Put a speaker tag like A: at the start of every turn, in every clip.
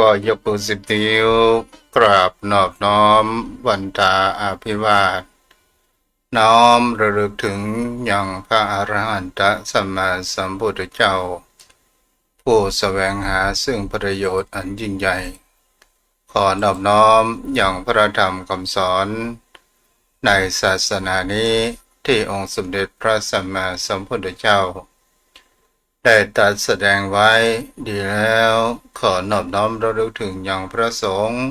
A: ก็ยกมือ10 นิ้วกราบนอบน้อมวันตาอาภิวาทน้อมระลึกถึงยังพระอรหันตสัมมาสัมพุทธเจ้าผู้แสวงหาซึ่งประโยชน์อันยิ่งใหญ่ขอนอบน้อมอย่างพระธรรมคำสอนในศาสนานี้ที่องค์สมเด็จพระสัมมาสัมพุทธเจ้าได้ตรัสแสดงไว้ดีแล้วขอนอบน้อมระลึกถึงอย่างพระสงฆ์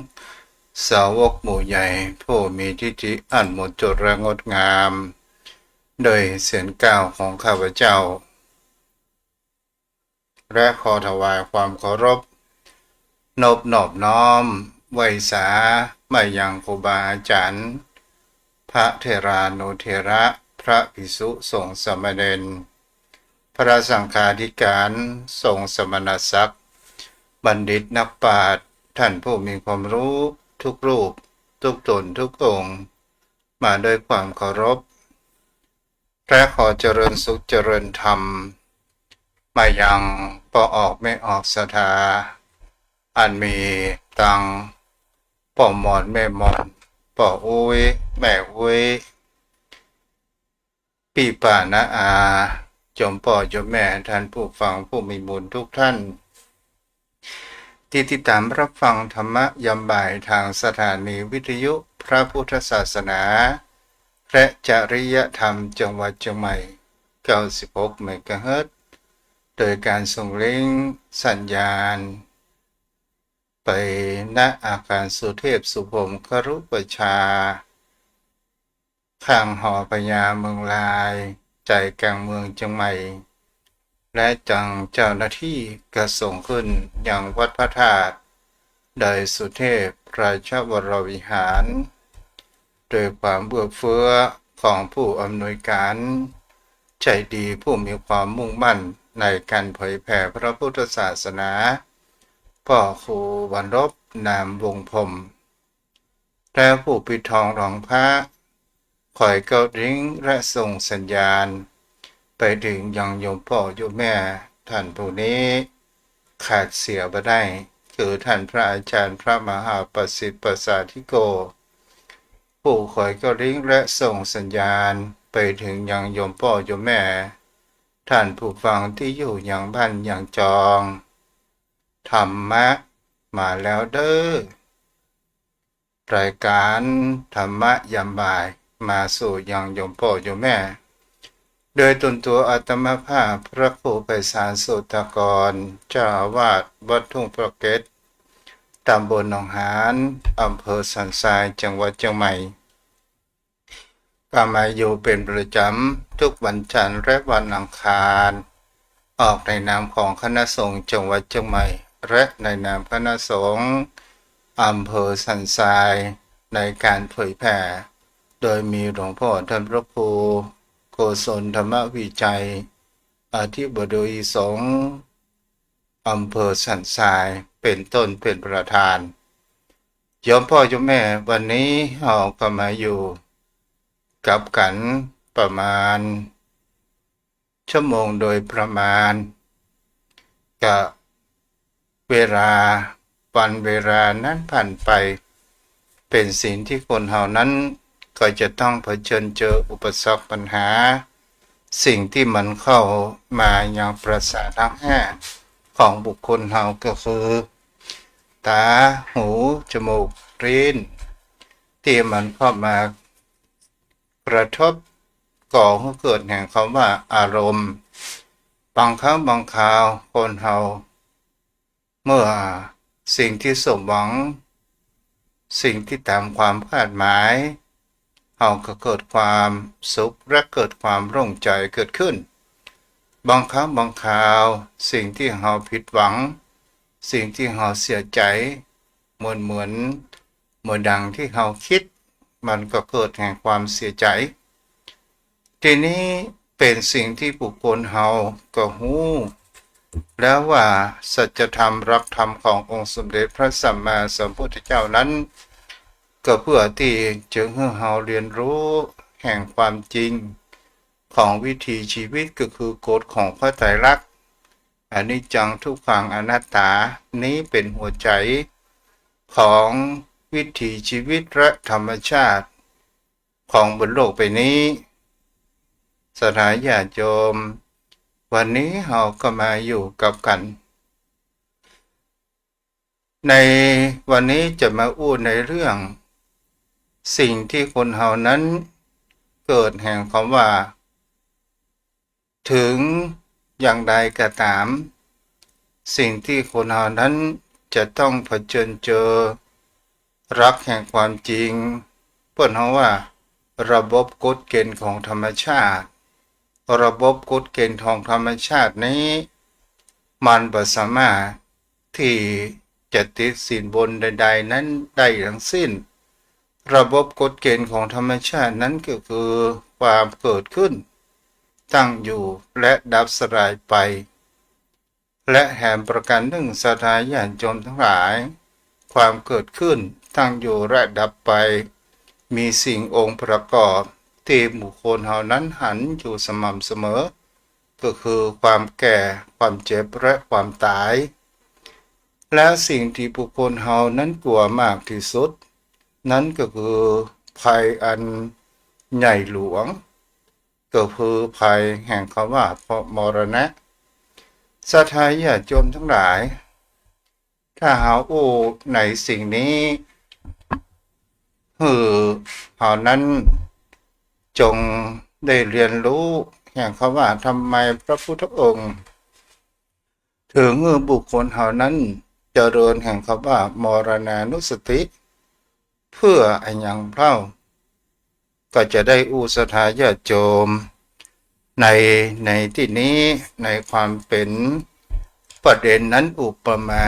A: สาวกหมู่ใหญ่ผู้มีทิฏฐิอันหมดจดและงดงามโดยเสียงกล่าวของข้าพเจ้าและขอถวายความเคารพนอบน้อมไหว้สามายังครูบาอาจารย์พระเถรานุเถระพระภิกษุสงฆ์สามเณรพระสังฆาธิการสงฆ์สมณศักดิ์บัณฑิตนักปราชญ์ท่านผู้มีความรู้ทุกรูปทุกตนทุกองค์มาด้วยความเคารพและขอเจริญสุขเจริญธรรมมายังปอออกไม่ออกศรัทธาอันมีตังป่อหมอนแม่หมอนป่ออุ้ยแม่อุ้ยปีป่านาอาจมป่อจมแม่ท่านผู้ฟังผู้มีบุญทุกท่านที่ติดตามรับฟังธรรมะยามบ่ายทางสถานีวิทยุพระพุทธศาสนาและจริยธรรมจังหวัดเชียงใหม่96 เมกะเฮิรตซ์โดยการส่งลิงก์สัญญาณไปณอาคารสุเทพสุพรหมครุประชาข้างหอพญาเมืองลายใจกลางเมืองเชียงใหม่และจังเจ้าหน้าที่กระส่งขึ้นยังวัดพระธาตุโดยสุเทพราชวรวิหารโดยความเอื้อเฟื้อของผู้อำนวยการใจดีผู้มีความมุ่งมั่นในการเผยแผ่พระพุทธศาสนาพ่อครูบรรลบนามวงพรหมและผู้ปิดทองรองพระคอยเกาดิ้งและส่งสัญญาณไปถึงยังโยมพ่อโยมแม่ท่านผู้นี้ขาดเสียบ่ได้คือท่านพระอาจารย์พระมหาประสิทธิ์ประสาธิโกผู้คอยเกาดิ้งและส่งสัญญาณไปถึงยังโยมพ่อโยมแม่ท่านผู้ฟังที่อยู่อย่างบ้านอย่างจองธรรมะมาแล้วเด้อรายการธรรมะยามบ่ายมาสู่ยังโยมพ่อโยมแม่โดยตนตัวอาตมาภาพพระครูไพศาลสุตกรเจ้าอาวาสวัดทุ่งพระเกศตำบลหนองหานอำเภอสันทรายจังหวัดเชียงใหม่ก็มาอยู่เป็นประจำทุกวันจันทร์และวันอังคารออกในนามของคณะสงฆ์จังหวัดเชียงใหม่และในนามคณะสงฆ์อำเภอสันทรายในการเผยแผ่โดยมีหลวงพ่อท่านพระครูโกศลธรรมวิจัยอธิบดีสงฆ์อำเภอสันทรายเป็นต้นเป็นประธานโยมพ่อโยมแม่วันนี้เราก็มาอยู่กับกันประมาณชั่วโมงโดยประมาณกับเวลาวันเวลานั้นผ่านไปเป็นสิ่งที่คนเฮานั้นก็จะต้องเผชิญเจออุปสรรคปัญหาสิ่งที่มันเข้ามาอย่างประสาททั้งห้าของบุคคลเฮาก็คือตาหูจมูกลิ้นที่มันเข้ามากระทบก่อให้เกิดแห่งคำว่าอารมณ์บางครั้งบางคราวคนเฮาเมื่อ สิ่งที่สมหวังสิ่งที่ตามความคาดหมายเราก็เกิดความสุขและเกิดความร่งใจเกิดขึ้นบางครั้งบางคราวสิ่งที่เราผิดหวังสิ่งที่เราเสียใจเหมือนดังที่เราคิดมันก็เกิดแห่งความเสียใจทีนี้เป็นสิ่งที่บุคคลเราก็หู้แล้วว่าสัจธรรมรักธรรมขององค์สมเด็จพระสัมมาสัมพุทธเจ้านั้นก็เพื่อที่จะให้เราเรียนรู้แห่งความจริงของวิถีชีวิตก็คือกฎของพระไตรลักษณ์อนิจจังทุกขังอนัตตานี้เป็นหัวใจของวิถีชีวิตและธรรมชาติของบนโลกใบนี้สถานญาติโยมวันนี้เราก็มาอยู่กับกันในวันนี้จะมาอู้ในเรื่องสิ่งที่คนเรานั้นเกิดแห่งคำว่าถึงอย่างใดก็ตามสิ่งที่คนเรานั้นจะต้องเผชิญเจอรักแห่งความจริงเพื่อนเขาว่าระบบกฎเกณฑ์ของธรรมชาติระบบกฎเกณฑ์ของธรรมชาตินี้มันบ่สามารถที่จะติดสินบนใดๆนั้นได้ทั้งสิ้นระบบกฎเกณฑ์ของธรรมชาตินั้นก็คือความเกิดขึ้นตั้งอยู่และดับสลายไปและแถมประการหนึ่งสถานญาณโยมทั้งหลายความเกิดขึ้นตั้งอยู่และดับไปมีสิ่งองค์ประกอบที่บุคคลเหล่านั้นหันอยู่สม่ำเสมอก็คือความแก่ความเจ็บและความตายและสิ่งที่บุคคลเหล่านั้นกลัวมากที่สุดนั้นก็คือภัยอันใหญ่หลวงก็คือภัยแห่งคำว่ามรณะศรัทธาญาติโยมทั้งหลายถ้าหาโอ้ในสิ่งนี้เรานั้นจงได้เรียนรู้แห่งคำว่าทำไมพระพุทธองค์ถึงบุคคลเหล่านั้นเจริญแห่งคำว่ามรณานุสติเพื่ออันยังเล่าก็จะได้อุสธาญาติโยมในที่นี้ในความเป็นประเด็นนั้นอุปมา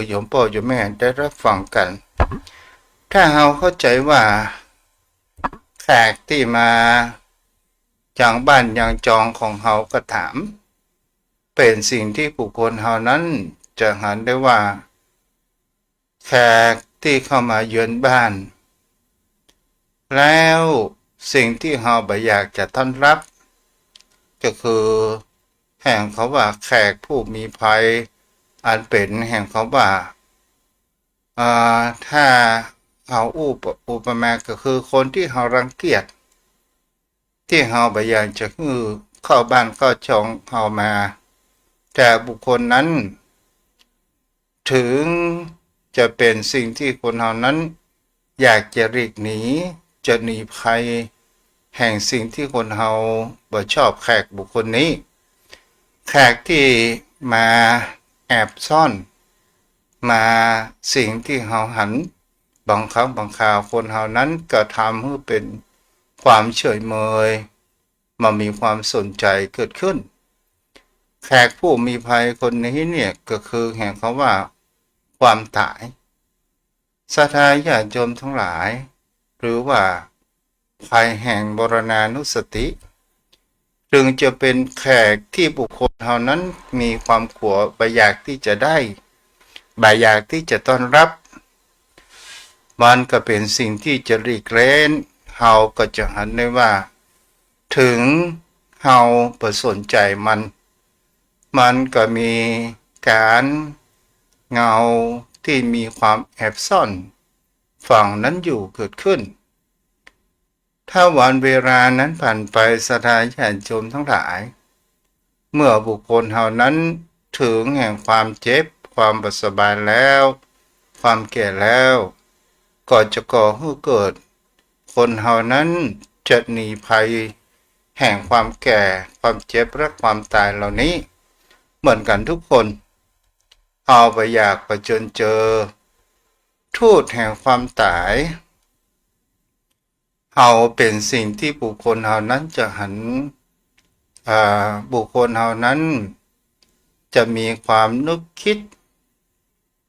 A: โยมพ่อโยมแม่ได้รับฟังกันถ้าเราเข้าใจว่าแขกที่มาอย่างบ้านอย่างจองของเราก็ถามเป็นสิ่งที่บุคคลเรานั้นจะหันได้ว่าแขกที่เข้ามาเยือนบ้านแล้วสิ่งที่เราบ่อยากจะต้อนรับก็คือแห่งเขาว่าแขกผู้มีภัยอันเป็นแห่งเขาว่าถ้าเอาอุปมาก็คือคนที่เรารังเกียจที่เราบ่อยากจะเข้าบ้านเข้าช่องเรามาแต่บุคคลนั้นถึงจะเป็นสิ่งที่คนเรานั้นอยากจะหลีกหนีจะหนีภัยแห่งสิ่งที่คนเราบ่ชอบแขกบุคคลนี้แขกที่มาแอบซ่อนมาสิ่งที่เราหันบางครั้งบางคราวคนเรานั้นก็ทำให้เป็นความเฉยเมยมามีความสนใจเกิดขึ้นแขกผู้มีภัยคนนี้เนี่ยก็คือแห่งเขาว่าความตายศรัทธาญาติโยมทั้งหลายหรือว่าภัยแห่งมรณานุสติจึงจะเป็นแขกที่บุคคลเหล่านั้นมีความขวบอยากที่จะได้บ่อยากที่จะต้อนรับมันก็เป็นสิ่งที่จะหลีกเล้นเฮาก็จะหันได้ว่าถึงเฮาประสนใจมันก็มีการเงาที่มีความแอบซ่อนฝั่งนั้นอยู่เกิดขึ้นถ้าวันเวลานั้นผ่านไปศรัทธาญาติโยมทั้งหลายเมื่อบุคคลเหล่านั้นถึงแห่งความเจ็บความบ่สบายแล้วความแก่แล้วก็จะก่อให้เกิดคนเหล่านั้นจะหนีภัยแห่งความแก่ความเจ็บและความตายเหล่านี้เหมือนกันทุกคน เอาไปอยากประจนเจอทูตแห่งความตายเอาเป็นสิ่งที่บุคคลเฮานั้นจะหันบุคคลเฮานั้นจะมีความนึกคิด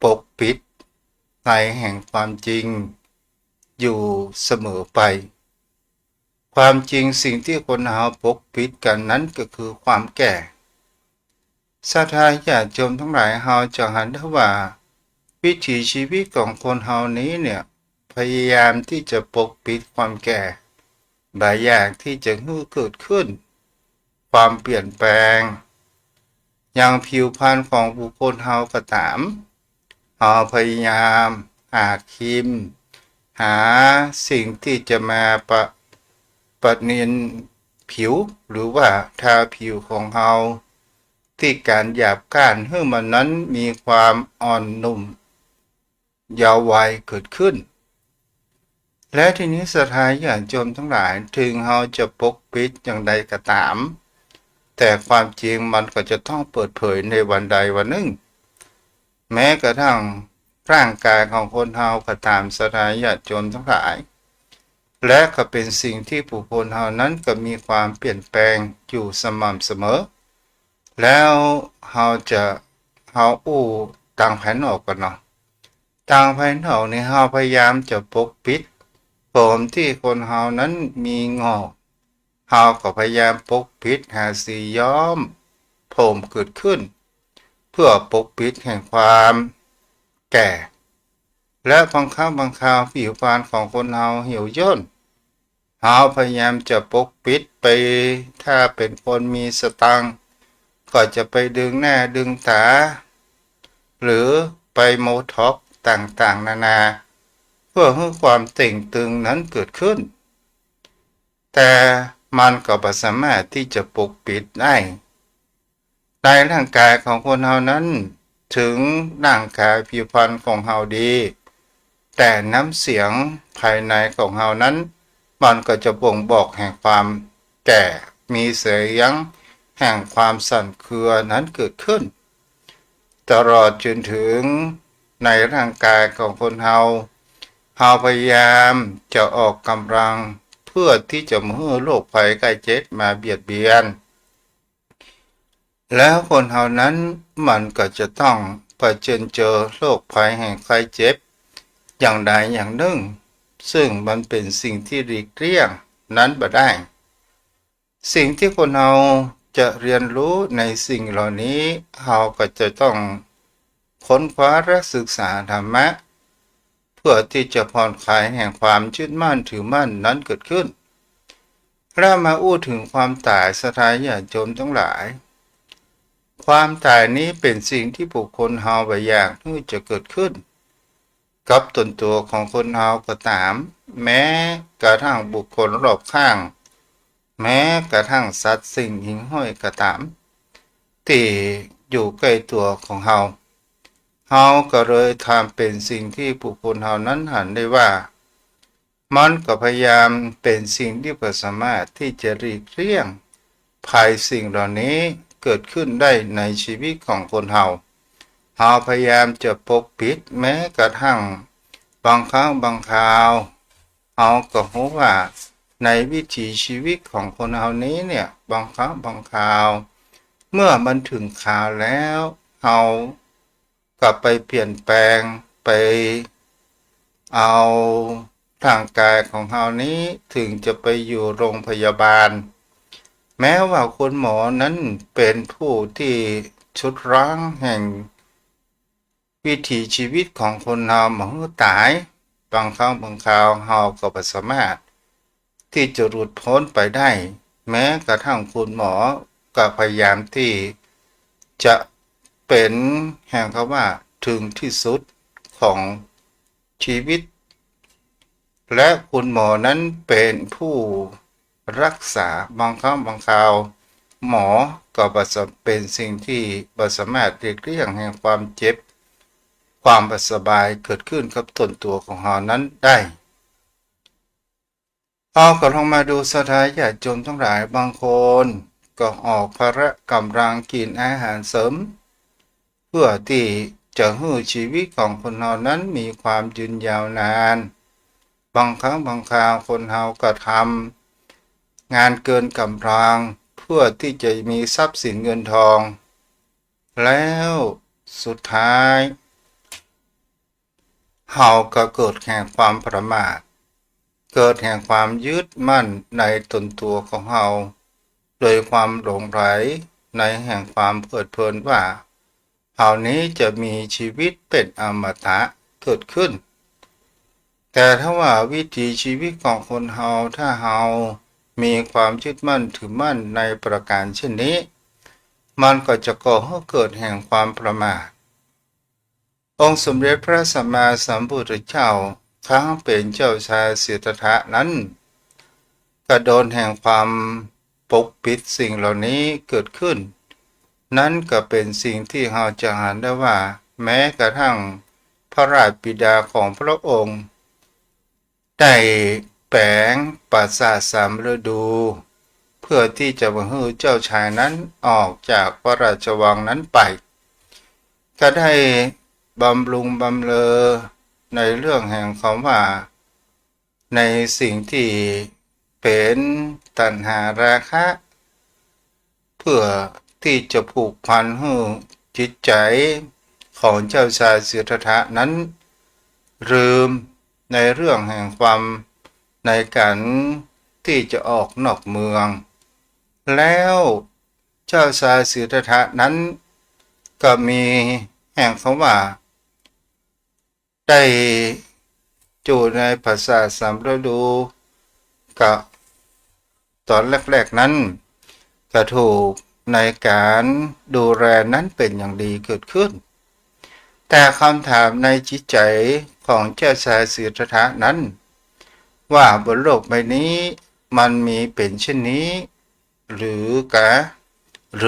A: ปกปิดในแห่งความจริงอยู่เสมอไปความจริงสิ่งที่คนเฮาปกปิดกันนั้นก็คือความแก่ศรัทธาญาติโยมทั้งหลายเฮาจะหันได้ว่าวิถีชีวิตของคนเฮานี้เนี่ยพยายามที่จะปกปิดความแก่บางอย่างที่จะเกิดขึ้นความเปลี่ยนแปลงอย่างผิวพรรณของบุคคลเฮาก็ตามเฮาพยายามหาครีมหาสิ่งที่จะมาประเนียนผิวหรือว่าทาผิวของเฮาที่การหยาบก้านให้มันนั้นมีความอ่อนนุ่มเยาว์วัยเกิดขึ้นและทีนี้ศรัทธาญาติโยมทั้งหลายถึงเฮาจะปกปิดอย่างใดก็ตามแต่ความจริงมันก็จะต้องเปิดเผยในวันใดวันหนึ่งแม้กระทั่งร่างกายของคนเฮาก็ตามศรัทธาญาติโยมทั้งหลายและก็เป็นสิ่งที่บุคคลเฮานั้นก็มีความเปลี่ยนแปลงอยู่สม่ำเสมอแล้วเฮาอู้ต่างภายนอกกันเนาะต่างภายนอกนี่เฮาพยายามจะปกปิดผมที่คนเฮานั้นมีงอกเฮาก็พยายามปกปิดหาสีย้อมผมเกิดขึ้นเพื่อปกปิดแห่งความแก่และบางครั้งบางคราวผิวพรรณของคนเฮาเหี่ยวย่นเฮาพยายามจะปกปิดไปถ้าเป็นคนมีสตังค์ก็จะไปดึงหน้าดึงตาหรือไปโมท็อกต่างๆนานาเพื่อให้ความเต่งตึงนั้นเกิดขึ้นแต่มันก็ไม่สามารถที่จะปกปิดได้ในร่างกายของคนเฮานั้นถึงร่างกายผิวพรรณของเฮาดีแต่น้ำเสียงภายในของเฮานั้นมันก็จะบ่งบอกแห่งความแก่มีเสียงแห่งความสั่นเครือนั้นเกิดขึ้นตลอดจนถึงในร่างกายของคนเฮาพยายามจะออกกำลังเพื่อที่จะไม่ให้โรคภัยไข้เจ็บมาเบียดเบียนแล้วคนเฮานั้นมันก็จะต้องเผชิญเจอโรคภัยแห่งไข้เจ็บอย่างใดอย่างหนึ่งซึ่งมันเป็นสิ่งที่หลีกเลี่ยงนั้นบ่ได้สิ่งที่คนเฮาจะเรียนรู้ในสิ่งเหล่านี้เฮาก็จะต้องค้นคว้าและศึกษาธรรมะเพื่อที่จะผ่อนคลายแห่งความยึดมั่นถือมั่นนั้นเกิดขึ้นเรามาอู้ถึงความตายศรัทธาญาติโยมทั้งหลายความตายนี้เป็นสิ่งที่บุคคลเฮาบ่อยากที่จะเกิดขึ้นกับตนตัวของคนเฮาก็ตามแม้กระทั่งบุคคลรอบข้างแม้กระทั่งสัตว์สิ่งหิ่งห้อยก็ตามที่อยู่ใกล้ตัวของเฮาก็เลยทำเป็นสิ่งที่บุคคลเฮานั้นหันได้ว่ามันก็พยายามเป็นสิ่งที่บ่สามารถที่จะหลีกเลี่ยงภัยสิ่งเหล่านี้เกิดขึ้นได้ในชีวิตของคนเฮาพยายามจะปกปิดแม้กระทั่งบางครั้งบางคราวก็รู้ว่าในวิถีชีวิตของคนเฮานี้เนี่ยบางครั้งบางคราวเมื่อมันถึงคราวแล้วกลับไปเปลี่ยนแปลงไปเอาร่างกายของเฮานี้ถึงจะไปอยู่โรงพยาบาลแม้ว่าคุณหมอนั้นเป็นผู้ที่ชุดร้างแห่งวิถีชีวิตของคนเฮาหมอตายบางครั้งบางคราวเฮาก็บ่สามารถที่จะหลุดพ้นไปได้แม้กระทั่งคุณหมอก็พยายามที่จะเป็นแห่งคำว่าถึงที่สุดของชีวิตและคุณหมอนั้นเป็นผู้รักษาบางครั้งบางคราวหมอก็เป็นสิ่งที่บ่สามารถหลีกเลี่ยงแห่งความเจ็บความบ่สบายเกิดขึ้นกับตนตัวของเรานั้นได้ก็ลองมาดูศรัทธาญาติโยมทั้งหลายบางคนก็ออกพละกำลังกินอาหารเสริมเพื่อที่ จะให้ชีวิตของคนเรานั้นมีความยืนยาวนานบางครั้งบางคราวคนเราก็ทำงานเกินกำลังเพื่อที่จะมีทรัพย์สินเงินทองแล้วสุดท้ายเราก็เกิดแห่งความประมาทเกิดแห่งความยึดมั่นในตนตัวของเราโดยความหลงไหลในแห่งความเพลิดเพลินว่าเรานี้จะมีชีวิตเป็นอมตะเกิดขึ้นแต่ถ้าว่าวิถีชีวิตของคนเราถ้าเรามีความยึดมั่นถือมั่นในประการเช่นนี้มันก็จะก่อให้เกิดแห่งความประมาทองค์สมเด็จพระสัมมาสัมพุทธเจ้าครั้งเป็นเจ้าชายสิทธัตถะนั้นก็โดนแห่งความปกปิดสิ่งเหล่านี้เกิดขึ้นนั่นก็เป็นสิ่งที่เราจะเห็นได้ว่าแม้กระทั่งพระราชบิดาของพระองค์ได้แปลงปราสาทสามฤดูเพื่อที่จะมาให้เจ้าชายนั้นออกจากพระราชวังนั้นไปก็ได้บำรุงบำเรอในเรื่องแห่งคำว่าในสิ่งที่เป็นตัณหาราคะเพื่อที่จะผูกพันให้จิตใจของเจ้าชายสิทธัตถะนั้นลืมในเรื่องแห่งความในการที่จะออกนอกเมืองแล้วเจ้าชายสิทธัตถะนั้นก็มีแห่งคำว่าได้อยู่ในปราสาทสามฤดูกับตอนแรกๆนั้นก็ถูกในการดูแลนั้นเป็นอย่างดีเกิดขึ้นแต่คำถามในจิตใจของเจ้าชายสิทธัตถะนั้นว่าบนโลกใบนี้มันมีเป็นเช่นนี้หรื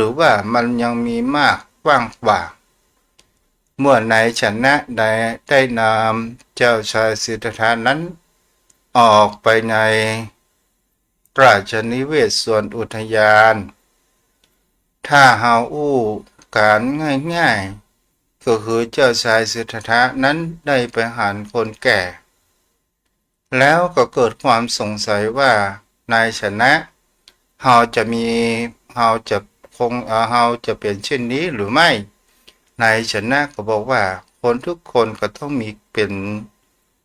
A: อว่ามันยังมีมากกว้างกว่าเมื่อในชนะได้นำเจ้าชายสิทธัตถะนั้นออกไปในราชนิเวศส่วนอุทยานถ้าเฮาอู้การง่ายๆก็คือเจ้าชายสิทธัตถะนั้นได้ไปหาคนแก่แล้วก็เกิดความสงสัยว่าในชนะเฮาจะเฮาจะเป็นเช่นนี้หรือไม่นายชนะก็บอกว่าคนทุกคนก็ต้องมีเป็น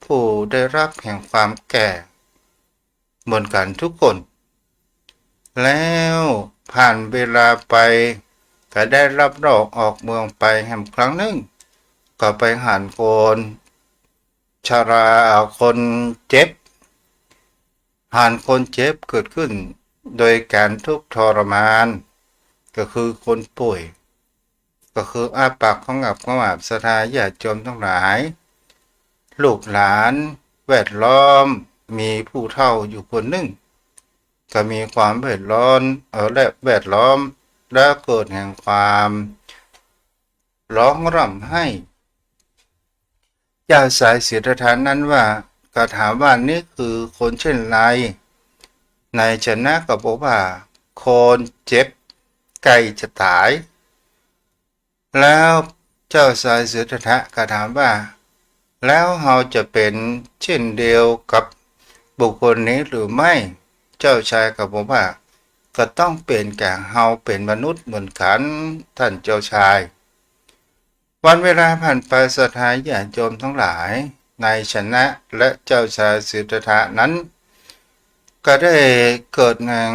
A: ผู้ได้รับแห่งความแก่เหมือนกันทุกคนแล้วผ่านเวลาไปก็ได้รับรอกออกเมืองไปแห่งครั้งหนึ่งก็ไปหาคนชราคนเจ็บหาคนเจ็บเกิดขึ้นโดยการทุกข์ทรมานก็คือคนป่วยก็คืออาปากของขมับศรัทธาญาติโยมทั้งหลายลูกหลานแวดล้อมมีผู้เฒ่าอยู่คนหนึ่งก็มีความเดือดร้อนและแวดล้อมแล้วเกิดแห่งความร้องร่ำให้เจ้าชายสิทธัตถะนั้นว่าก็ถามว่านี่คือคนเช่นไรนายชนะก็บอกว่าคนเจ็บใกล้จะตายแล้วเจ้าชายสิทธัตถะก็ถามว่าแล้วเราจะเป็นเช่นเดียวกับบุคคลนี้หรือไม่เจ้าชายก็บอกว่าก็ต้องเป็นแก่เราเป็นมนุษย์เหมือนกันท่านเจ้าชายวันเวลาผ่านไปศรัทธาญาติโยมทั้งหลายนายชนะและเจ้าชายสิทธัตถะนั้นก็ได้เกิดแห่ง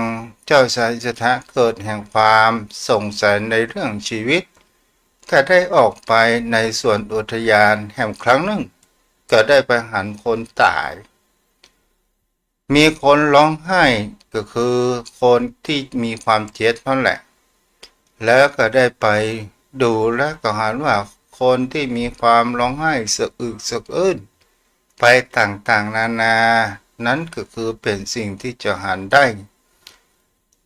A: เจ้าชายสิทธัตถะเกิดแห่งความสงสัยในเรื่องชีวิตก็ได้ออกไปในส่วนอุทยานแห่งครั้งหนึ่งก็ได้ไปหันคนตายมีคนร้องไห้ก็คือคนที่มีความเจ็บนั่นแหละแล้วก็ได้ไปดูและก็เห็นว่าคนที่มีความร้องไห้สะอึกสะอื้นไปต่างๆนานานั้นก็คือเป็นสิ่งที่จะหันได้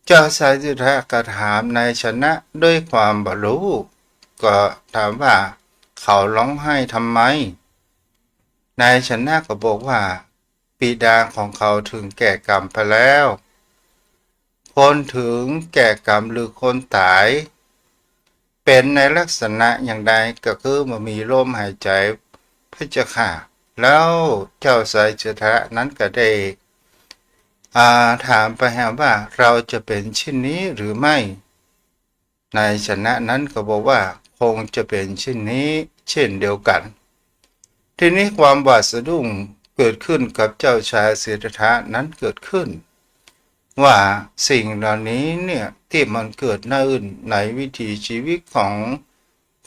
A: เจ้าชายสิทธัตถะก็ถามนายชนะด้วยความบรู้ก็ถามว่าเขาร้องไห้ทำไมนายชนะก็บอกว่าบิดาของเขาถึงแก่กรรมไปแล้วคนถึงแก่กรรมหรือคนตาย เป็นในลักษณะอย่างใดก็คือมันมีลมหายใจพระเจ้าค่ะแล้วเจ้าสายจุฑะนั้นก็ได้ถามไปหาว่าเราจะเป็นเช่นนี้หรือไม่นายชนะนั้นก็บอกว่าคงจะเป็นเช่นนี้เช่นเดียวกันทีนี้ความหวาดสะดุ้งเกิดขึ้นกับเจ้าชายสิทธัตถะนั้นเกิดขึ้นว่าสิ่งเหล่านี้เนี่ยที่มันเกิดขึ้นในวิถีชีวิตของ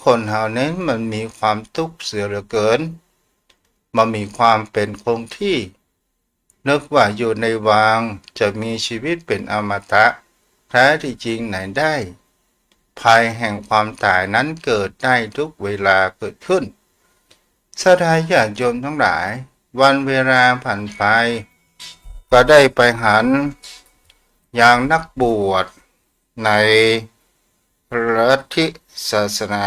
A: คนเหล่านั้นมันมีความทุกข์เสียเหลือเกินมันมีความเป็นคงที่นึกว่าอยู่ในวังจะมีชีวิตเป็นอมตะแท้ที่จริงไหนได้ภัยแห่งความตายนั้นเกิดได้ทุกเวลาเกิดขึ้นศรัทธาญาติโยมทั้งหลายวันเวลาผ่านไปก็ได้ไปหันอย่างนักบวชในลัทธิศาสนา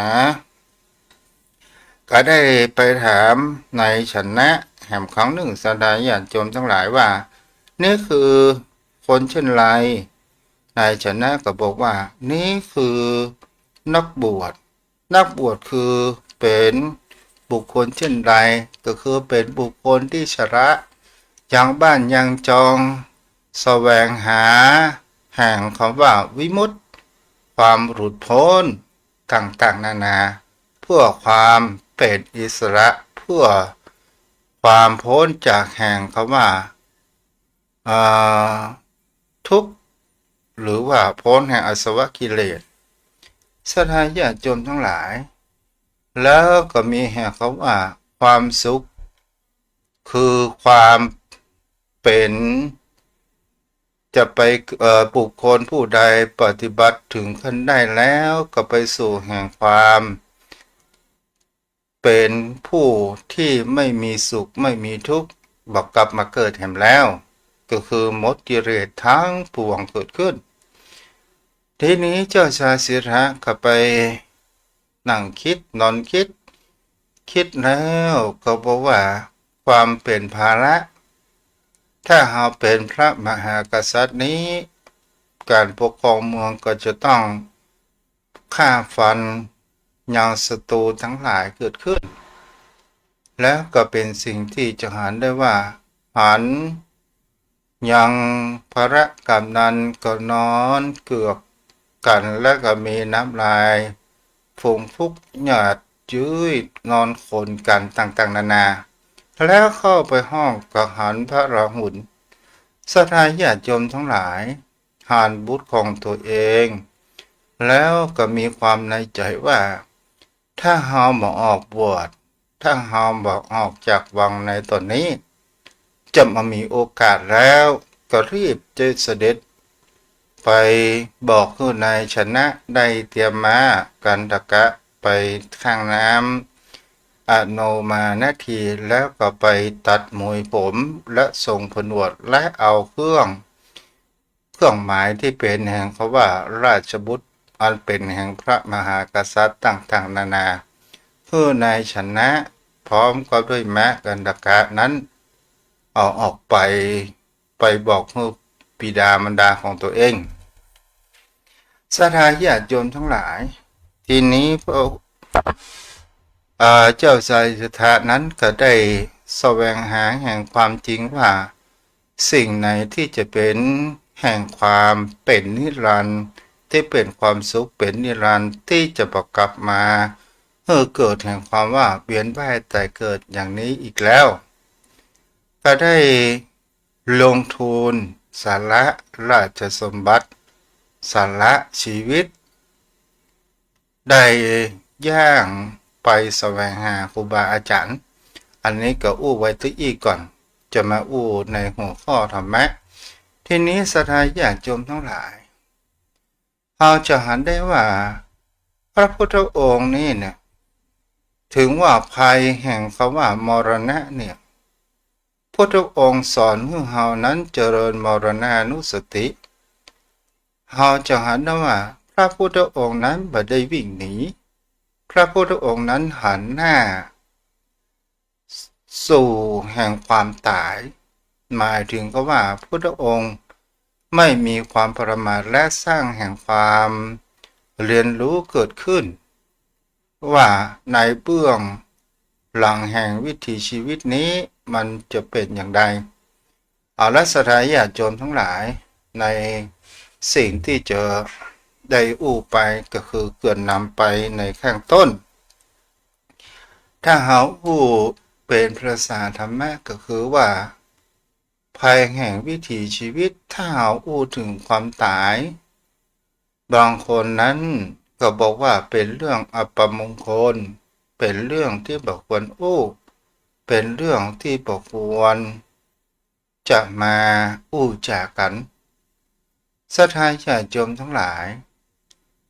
A: ก็ได้ไปถามในชนะแห่งครั้งหนึ่งศรัทธาญาติโยมทั้งหลายว่านี่คือคนเช่นไรนายชนะก็บอกว่านี่คือนักบวชคือเป็นบุคคลเช่นไรก็คือเป็นบุคคลที่ชรายังบ้านยังจองแสวงหาแห่งคำว่าวิมุตติความหลุดพ้นต่างๆนานาเพื่อความเป็นอิสระเพื่อความพ้นจากแห่งคำว่าทุกข์หรือว่าพ้นแห่งอาสวะกิเลสศรัทธาญาติโยมทั้งหลายแล้วก็มีแห่งคำว่าความสุขคือความเป็นจะไปบุคคลผู้ใดปฏิบัติถึงขั้นได้แล้วก็ไปสู่แห่งความเป็นผู้ที่ไม่มีสุขไม่มีทุกข์บอกกลับมาเกิดแห่งแล้วก็คือหมดกิเลสทั้งปวงเกิดขึ้นทีนี้เจ้าชายสิทธัตถะก็ไปนั่งคิดนอนคิดแล้วก็บอกว่าความเป็นภาระถ้าเราเป็นพระมหากษัตริย์นี้การปกครองเมืองก็จะต้องฆ่าฟันยังศัตรูทั้งหลายเกิดขึ้นและก็เป็นสิ่งที่จะหันได้ว่าหันยังพระกำนันก็นอนเกือกกันและก็มีน้ำลายฝุ่งฟุกหยาดยืดนอนขนกันต่างๆนานาแล้วเข้าไปห้องกับหันพระราหุลศรัทธาญาติโยมทั้งหลายหันบุตรของตัวเองแล้วก็มีความในใจว่าถ้าเฮาบ่ออกบวชถ้าเฮาบ่ออกจากวังในตอนนี้จะมามีโอกาสแล้วก็รีบจะเสด็จไปบอกคือนายชนะได้เตรียมม้ากันตะกะไปข้างน้ำอโนมานาทีแล้วก็ไปตัดมวยผมและส่งผนวดและเอาเครื่องหมายที่เป็นแห่งเขาว่าราชบุตรอันเป็นแห่งพระมหากษัตริย์ต่างๆนานาเพื่อนายชนะพร้อมกับด้วยม้ากันตะกะนั้นเอาออกไปบอกให้บิดามารดาของตัวเองศรัทธาญาติโยมทั้งหลายทีนี้พระเจ้าชายสิทธัตถะนั้นก็ได้แสวงหาแห่งความจริงว่าสิ่งไหนที่จะเป็นแห่งความเป็นนิรันดร์ที่เป็นความสุขเป็นนิรันดร์ที่จะประกลับมาเกิดแห่งความว่าเวียนว่ายตายเกิดอย่างนี้อีกแล้วก็ได้ลงทุนสาระราชสมบัติสาระชีวิตได้ย่างไปแสวงหาครูบาอาจารย์อันนี้ก็อู้ไว้ตัวอีกก่อนจะมาอู้ในหัวข้อธรรมะทีนี้ศรัทธาญาติโยมทั้งหลายเราจะหันได้ว่าพระพุทธองค์นี่เนี่ยถึงว่าภัยแห่งคำว่ามรณะเนี่ยพุทธองค์สอนให้เรานั้นเจริญมรณานุสติเราจะหันได้ว่าพระพุทธองค์นั้นบ่ได้วิ่งหนีพระพุทธองค์นั้นหันหน้าสู่แห่งความตายหมายถึงก็ว่าพุทธองค์ไม่มีความประมาทและสร้างแห่งความเรียนรู้เกิดขึ้น ว่าในเบื้องหลังแห่งวิถีชีวิตนี้มันจะเป็นอย่างไรเอาละสถานญาติโยมทั้งหลายในสิ่งที่จะได้อู้ไปก็คือเกลื่อนนำไปในข้างต้นถ้าเขาอู้เป็นภาษาธรรมะก็คือว่าภัยแห่งวิถีชีวิตถ้าเขาอู้ถึงความตายบางคนนั้นก็บอกว่าเป็นเรื่องอัปมงคลเป็นเรื่องที่บอกควรอู้เป็นเรื่องที่บอกควรจะมาอู้จากกันศรัทธาญาติโยมทั้งหลาย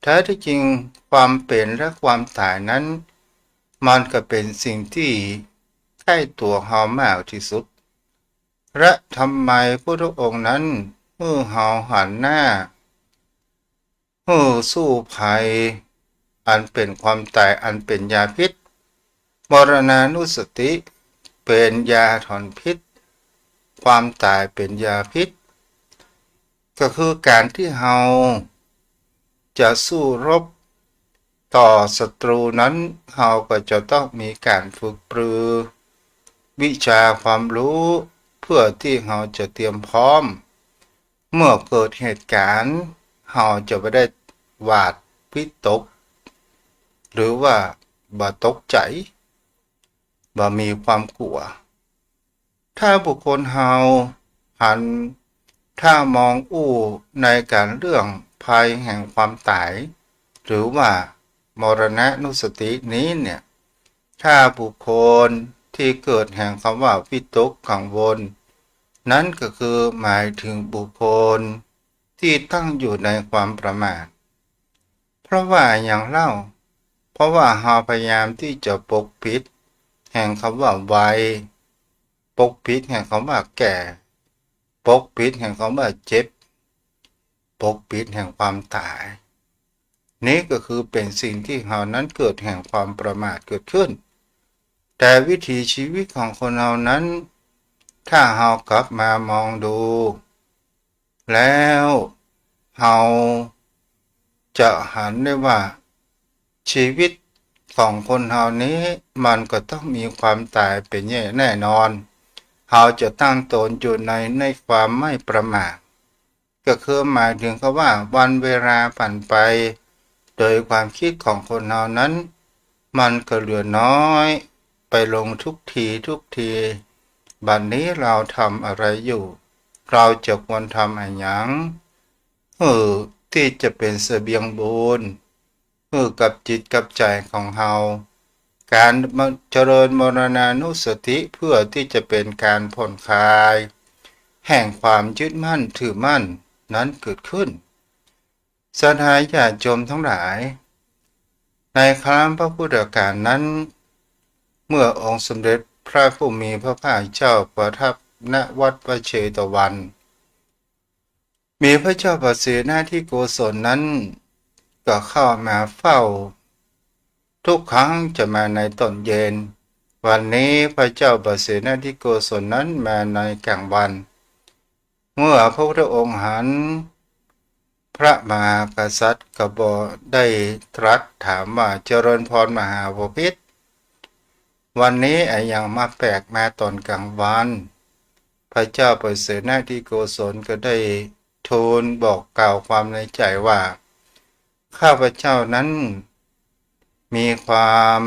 A: แท้ที่จริงความเป็นและความตายนั้นมันก็เป็นสิ่งที่ใกล้ตัวเรามากที่สุดและทำไมพระองค์นั้นเมื่อเราหันหน้าสู้ภัยอันเป็นความตายอันเป็นยาพิษมรณานุสติเป็นยาถอนพิษความตายเป็นยาพิษก็คือการที่เราจะสู้รบต่อศัตรูนั้นเราก็จะต้องมีการฝึกปรือวิชาความรู้เพื่อที่เราจะเตรียมพร้อมเมื่อเกิดเหตุการณ์เราจะไม่ได้หวาดวิตกหรือว่าบ่ตกใจบ่มีความกลัวถ้าบุคคลเฮาหันถ้ามองอู้ในการเรื่องภัยแห่งความตายหรือว่ามรณะนุสตินี้เนี่ยถ้าบุคคลที่เกิดแห่งคำว่าวิตกกังวลนั้นก็คือหมายถึงบุคคลที่ตั้งอยู่ในความประมาทเพราะว่าอย่างเล่าเพราะว่าเราพยายามที่จะปกปิดแห่งคำว่าวัยปกปิดแห่งคำว่าแก่ปกปิดแห่งคำว่าเจ็บปกปิดแห่งความตายนี้ก็คือเป็นสิ่งที่เรานั้นเกิดแห่งความประมาทเกิดขึ้นแต่วิถีชีวิตของคนเรานั้นถ้าเรากลับมามองดูแล้วเราจะหันได้ว่าชีวิตของคนเรานี้มันก็ต้องมีความตายเป็นแน่นอนเราจะตั้งตนอยู่ในความไม่ประมาทก็คือหมายถึงคำว่าวันเวลาผ่านไปโดยความคิดของคนเรานั้นมันก็เหลือน้อยไปลงทุกทีบัดนี้เราทำอะไรอยู่เราจะควรทำอะไรอย่างที่จะเป็นเสบียงบุญกับจิตกับใจของเราการเจริญมรณานุสติเพื่อที่จะเป็นการผ่อนคลายแห่งความยึดมั่นถือมั่นนั้นเกิดขึ้นศรัทธาญาติโยมทั้งหลายในครั้งพระพุทธกาลนั้นเมื่อองค์สมเด็จพระผู้มีพระภาคเจ้าประทับณวัดพระเชตวันมีพระเจ้าประเสนาธิโกศลนั้นก็เข้ามาเฝ้าทุกครั้งจะมาในตอนเย็นวันนี้พระเจ้าประเสนาธิโกศลนั้นมาในกลางวันเมื่อพระพุทธองค์หันพระมหากษัตริย์ก็บอกได้ตรัสถามว่าเจริญพรมหาบพิตรวันนี้ยังมาแปลกมาตอนกลางวันพระเจ้าประเสนาธิโกศลก็ได้ทูลบอกกล่าวความในใจว่าข้าพเจ้านั้นมีความ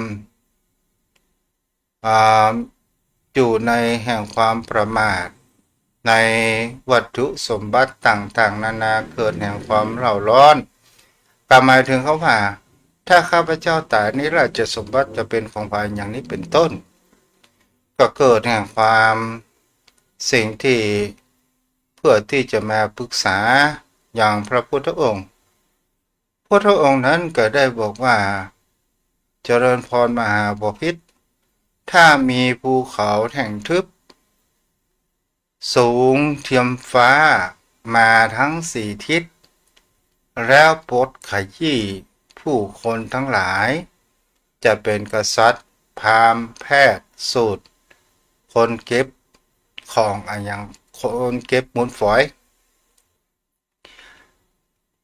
A: อยู่ในแห่งความประมาทในวัตถุสมบัติต่างๆนานาเกิดแห่งความเร่าร้อนหมายถึงเขาว่าถ้าข้าพเจ้าตายนี้ราชสมบัติจะเป็นของภายอย่างนี้เป็นต้นก็เกิดแห่งความสิ่งที่เพื่อที่จะมาปรึกษาอย่างพระพุทธองค์พระองค์นั้นก็ได้บอกว่าเจริญพรมหาบพิตรถ้ามีภูเขาแห่งทึบสูงเทียมฟ้ามาทั้งสี่ทิศแล้วปลดขยี้ผู้คนทั้งหลายจะเป็นกษัตริย์พราหมณ์แพทย์สูตรคนเก็บของอย่างคนเก็บมูลฝอย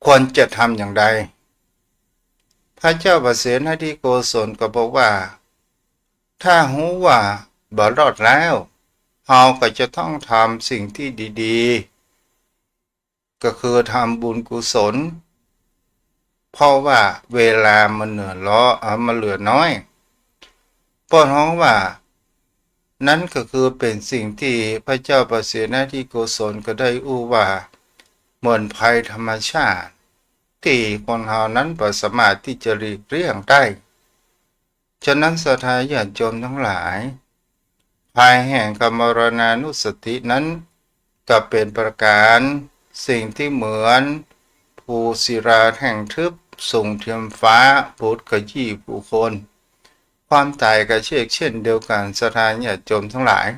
A: ควรจะทำอย่างไรพ พระเจ้าประเสนที่โกศลก็บอกว่าถ้าหูว่าบ่รอดแล้วเราก็จะต้องทำสิ่งที่ดีๆก็คือทำบุญกุศลเพราะว่าเวลามันเหลือมันเหลือน้อยเพราะน้องว่านั้นก็คือเป็นสิ่งที่พระเจ้าประเสนที่โกศลก็ได้อู้ว่าเหมือนภัยธรรมชาติที่คนเรานั้นบ่สามารถที่จะหลีกเลี่ยงได้ฉะนั้นศรัทธาญาติโยมทั้งหลายภายแห่งกรรมรณานุสตินั้นก็เป็นประการสิ่งที่เหมือนภูศิราแห่งทึบส่งเทียมฟ้าพุทธกยี่ผู้คนความตายก็เช่นเดียวกันศรัทธาญาติโยมทั้งหลาย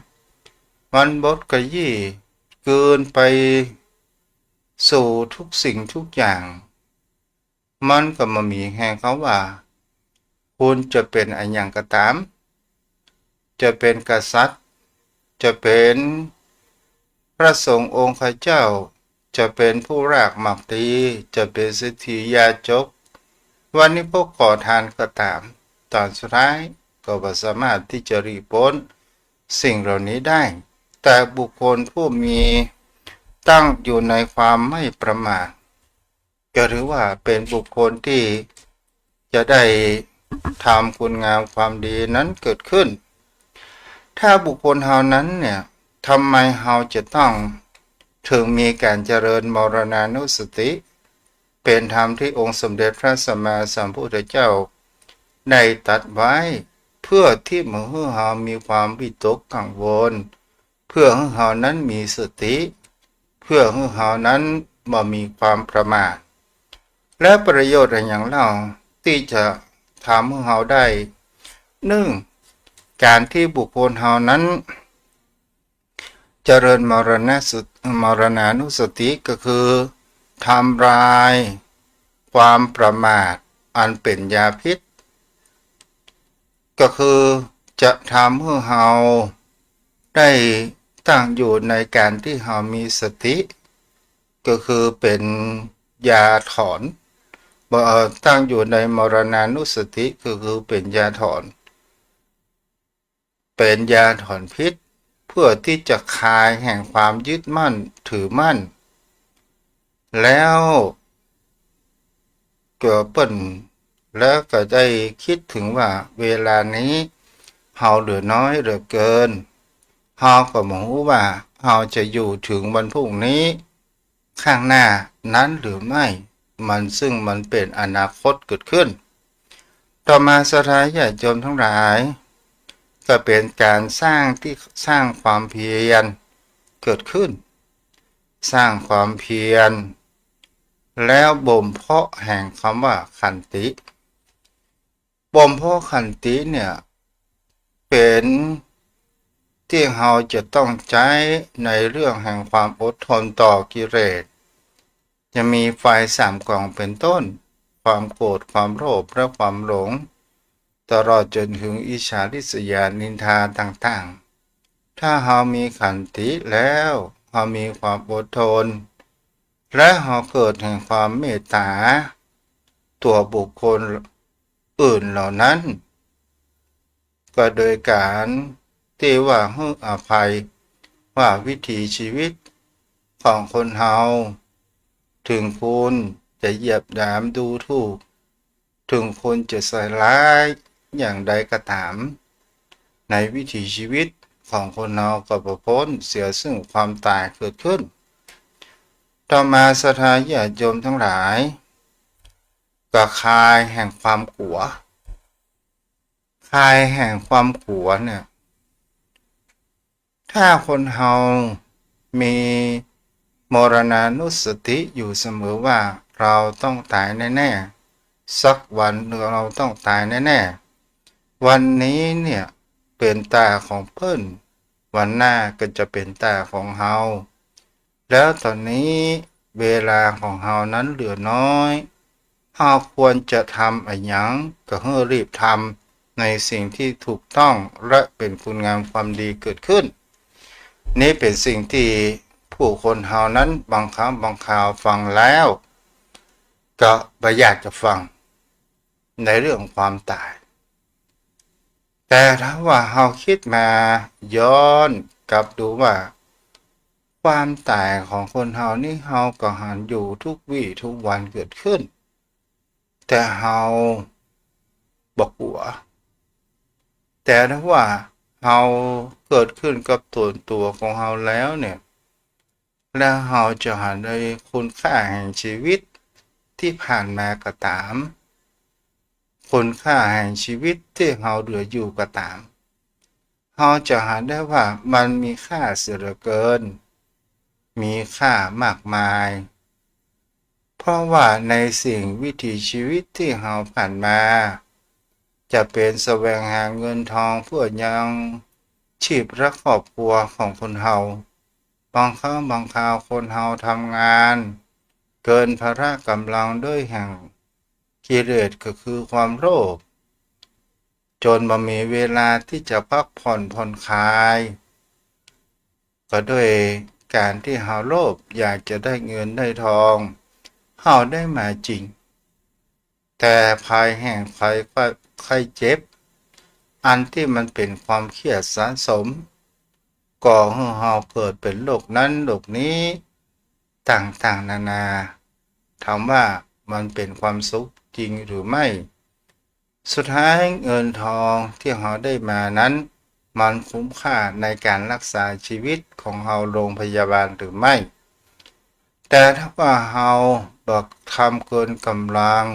A: มันบดกยี่เกินไปสู่ทุกสิ่งทุกอย่างมันก็มามีแห่งเขาว่าคุณจะเป็นอันยังก็ตามจะเป็นกษัตริย์จะเป็นพระสงฆ์องค์ข้าเจ้าจะเป็นผู้รากหมากดีจะเป็นเศรษฐียาจกวันนี้พวกขอทานก็ตามตอนสุดท้ายก็บ่สามารถที่จะหลีกพ้นสิ่งเหล่านี้ได้แต่บุคคลผู้มีตั้งอยู่ในความไม่ประมาทก็ถือว่าเป็นบุคคลที่จะได้ทำคุณงามความดีนั้นเกิดขึ้นถ้าบุคคลเฮานั้นเนี่ยทำไมเฮาจะต้องถึงมีการเจริญมรณานุสติเป็นธรรมที่องค์สมเด็จพระสัมมาสัมพุทธเจ้าได้ตรัสไว้เพื่อที่เมื่อเฮามีความวิตกกังวลเพื่อให้เฮานั้นมีสติเพื่อให้เฮานั้นบ่มีความประมาทและประโยชน์อย่างเล่าที่จะทำให้เฮาได้การที่บุคคลเฮานั้นเจริญมรณานุสติก็คือทำลายความประมาทอันเป็นยาพิษก็คือจะทำให้เฮาได้ตั้งอยู่ในการที่เฮามีสติก็คือเป็นยาถอนตั้งอยู่ในมรณานุสติก็คือเป็นยาถอนพิษเพื่อที่จะคลายแห่งความยึดมั่นถือมั่นแล้วเกิดเปิ้นแล้วก็ได้คิดถึงว่าเวลานี้เฮาเหลือน้อยเหลือเกินเฮาก็มองว่าเฮาจะอยู่ถึงวันพรุ่งนี้ข้างหน้านั้นหรือไม่ซึ่งมันเป็นอนาคตเกิดขึ้นต่อมาศรัทธาญาติโยมทั้งหลายก็เป็นการสร้างความเพียรเกิดขึ้นสร้างความเพียรแล้วบ่มเพาะแห่งคำว่าขันติบ่มเพาะขันติเนี่ยเป็นที่เราจะต้องใช้ในเรื่องแห่งความอดทนต่อกิเลสจะมีไฟ3 กองเป็นต้นความโกรธความโลภและความหลงตลอดจนถึงอิจฉาริษยานินทาต่างๆถ้าเรามีขันติแล้วเรามีความอดทนและเราเกิดแห่งความเมตตาตัวบุคคลอื่นเหล่านั้นก็โดยการที่ว่าให้อภัยว่าวิถีชีวิตของคนเฮาถึงคุณจะเหยียบหยามดูถูกถึงคุณจะใส่ร้ายอย่างใดก็ตามในวิถีชีวิตของคนเราก็บ่พ้นเสียซึ่งความตายเกิดขึ้นต่อมาศรัทธาญาติโยมทั้งหลายก็คลายแห่งความกลัวคลายแห่งความกลัวเนี่ยถ้าคนเฮามีมรณานุสติอยู่เสมอว่าเราต้องตายแน่ๆสักวันเราต้องตายแน่ๆวันนี้เนี่ยเป็นตาของเพิ่นวันหน้าก็จะเป็นตาของเฮาแล้วตอนนี้เวลาของเฮานั้นเหลือน้อยเฮาควรจะทำอะไรอย่างก็ให้รีบทำในสิ่งที่ถูกต้องและเป็นคุณงามความดีเกิดขึ้นนี่เป็นสิ่งที่ผู้คนเฮานั้นบางครั้งบางคราวฟังแล้วก็บ่อยากจะฟัง ในเรื่องความตายแต่ถ้าว่าเราคิดมาย้อนกลับดูว่าความตายของคนเรานี่เราก็หันอยู่ทุกวี่ทุกวันเกิดขึ้นแต่เราบอกลัวแต่ถ้าว่าเราเกิดขึ้นกับตัวของเราแล้วเนี่ยแล้วเราจะหันในคุณค่าแห่งชีวิตที่ผ่านมาก็ตามคุณค่าแห่งชีวิตที่เราเหลืออยู่ก็ตามเราจะหันได้ว่ามันมีค่าเสียเหลือเกินมีค่ามากมายเพราะว่าในสิ่งวิถีชีวิตที่เราผ่านมาจะเป็นแสวงหาเงินทองเพื่อยังชีพและครอบครัวของคนเราบางครั้งบางคราวคนเราทำงานเกินภาระกำลังด้วยแห่งกิเลสก็คือความโลภจนบ่มีเวลาที่จะพักผ่อนคลายก็ด้วยการที่เราโลภอยากจะได้เงินได้ทองเราได้มาจริงแต่ภายแห่งภัยไข้เจ็บอันที่มันเป็นความเครียดสะสมก่อให้เราเกิดเป็นโรคนั้นโรคนี้ต่างๆนานาถามว่ามันเป็นความสุขจริงหรือไม่สุดท้ายเงินทองที่เราได้มานั้นมันคุ้มค่าในการรักษาชีวิตของเราโรงพยาบาลหรือไม่แต่ถ้าว่าเราบอกทำเกินกำลัง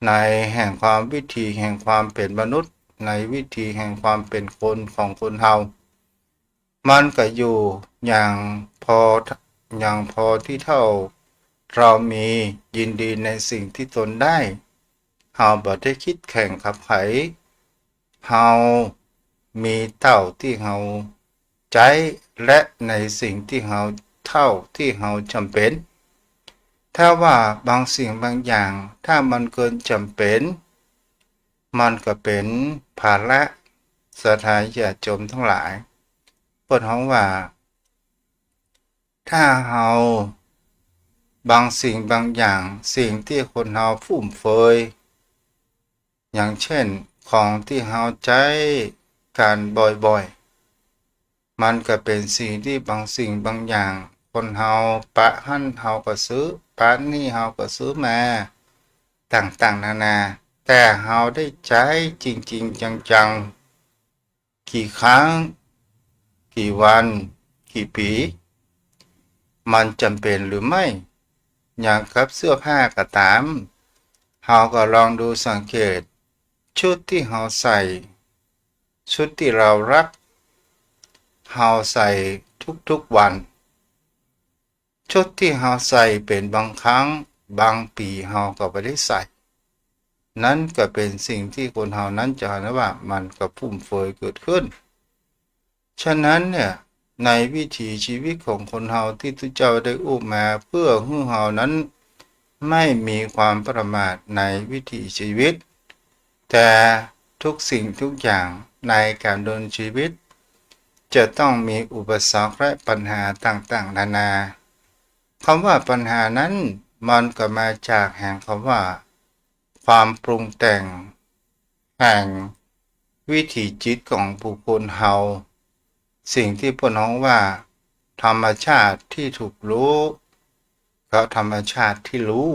A: ในแห่งความวิถีแห่งความเป็นมนุษย์ในวิถีแห่งความเป็นคนของคนเรามันก็อยู่อย่างพอที่เท่าเรามียินดีในสิ่งที่ตนได้เราบ่ได้คิดแข่งขับไผเรามีเท่าที่เราใจและในสิ่งที่เราเท่าที่เราจำเป็นถ้าว่าบางสิ่งบางอย่างถ้ามันเกินจำเป็นมันก็เป็นภาระสถานญาติโยมทั้งหลายเพิ่นฮ้องว่าถ้าเราบางสิ่งบางอย่างสิ่งที่คนเราฟุ่มเฟือยอย่างเช่นของที่เราใช้การบ่อยๆมันก็เป็นสิ่งที่บางสิ่งบางอย่างคนเราปะหั่นเราก็ซื้อปะนี่เราก็ซื้อมาต่างๆนานาแต่เราได้ใช้จริงๆจังๆกี่ครั้งกี่วันกี่ปีมันจำเป็นหรือไม่อย่างกับเสื้อผ้าก็ตามเราก็ลองดูสังเกตชุดที่เราใส่ชุดที่เรารักเราใส่ทุกๆวันชุดที่เราใส่เป็นบางครั้งบางปีเราก็ไม่ได้ใส่นั่นก็เป็นสิ่งที่คนเรานั้นจะเห็นว่ามันก็ฟุ่มเฟือยเกิดขึ้นฉะนั้นเนี่ยในวิถีชีวิตของคนเราที่ทุกเจ้าได้อุ้มมาเพื่อให้เรานั้นไม่มีความประมาทในวิถีชีวิตแต่ทุกสิ่งทุกอย่างในการดำเนินชีวิตจะต้องมีอุปสรรคและปัญหาต่างๆนานาคำว่าปัญหานั้นมันก็มาจากแห่งคำว่าความปรุงแต่งแห่งวิถีจิตของบุคคลเฮาสิ่งที่พวกน้องว่าธรรมชาติที่ถูกรู้กับธรรมชาติที่รู้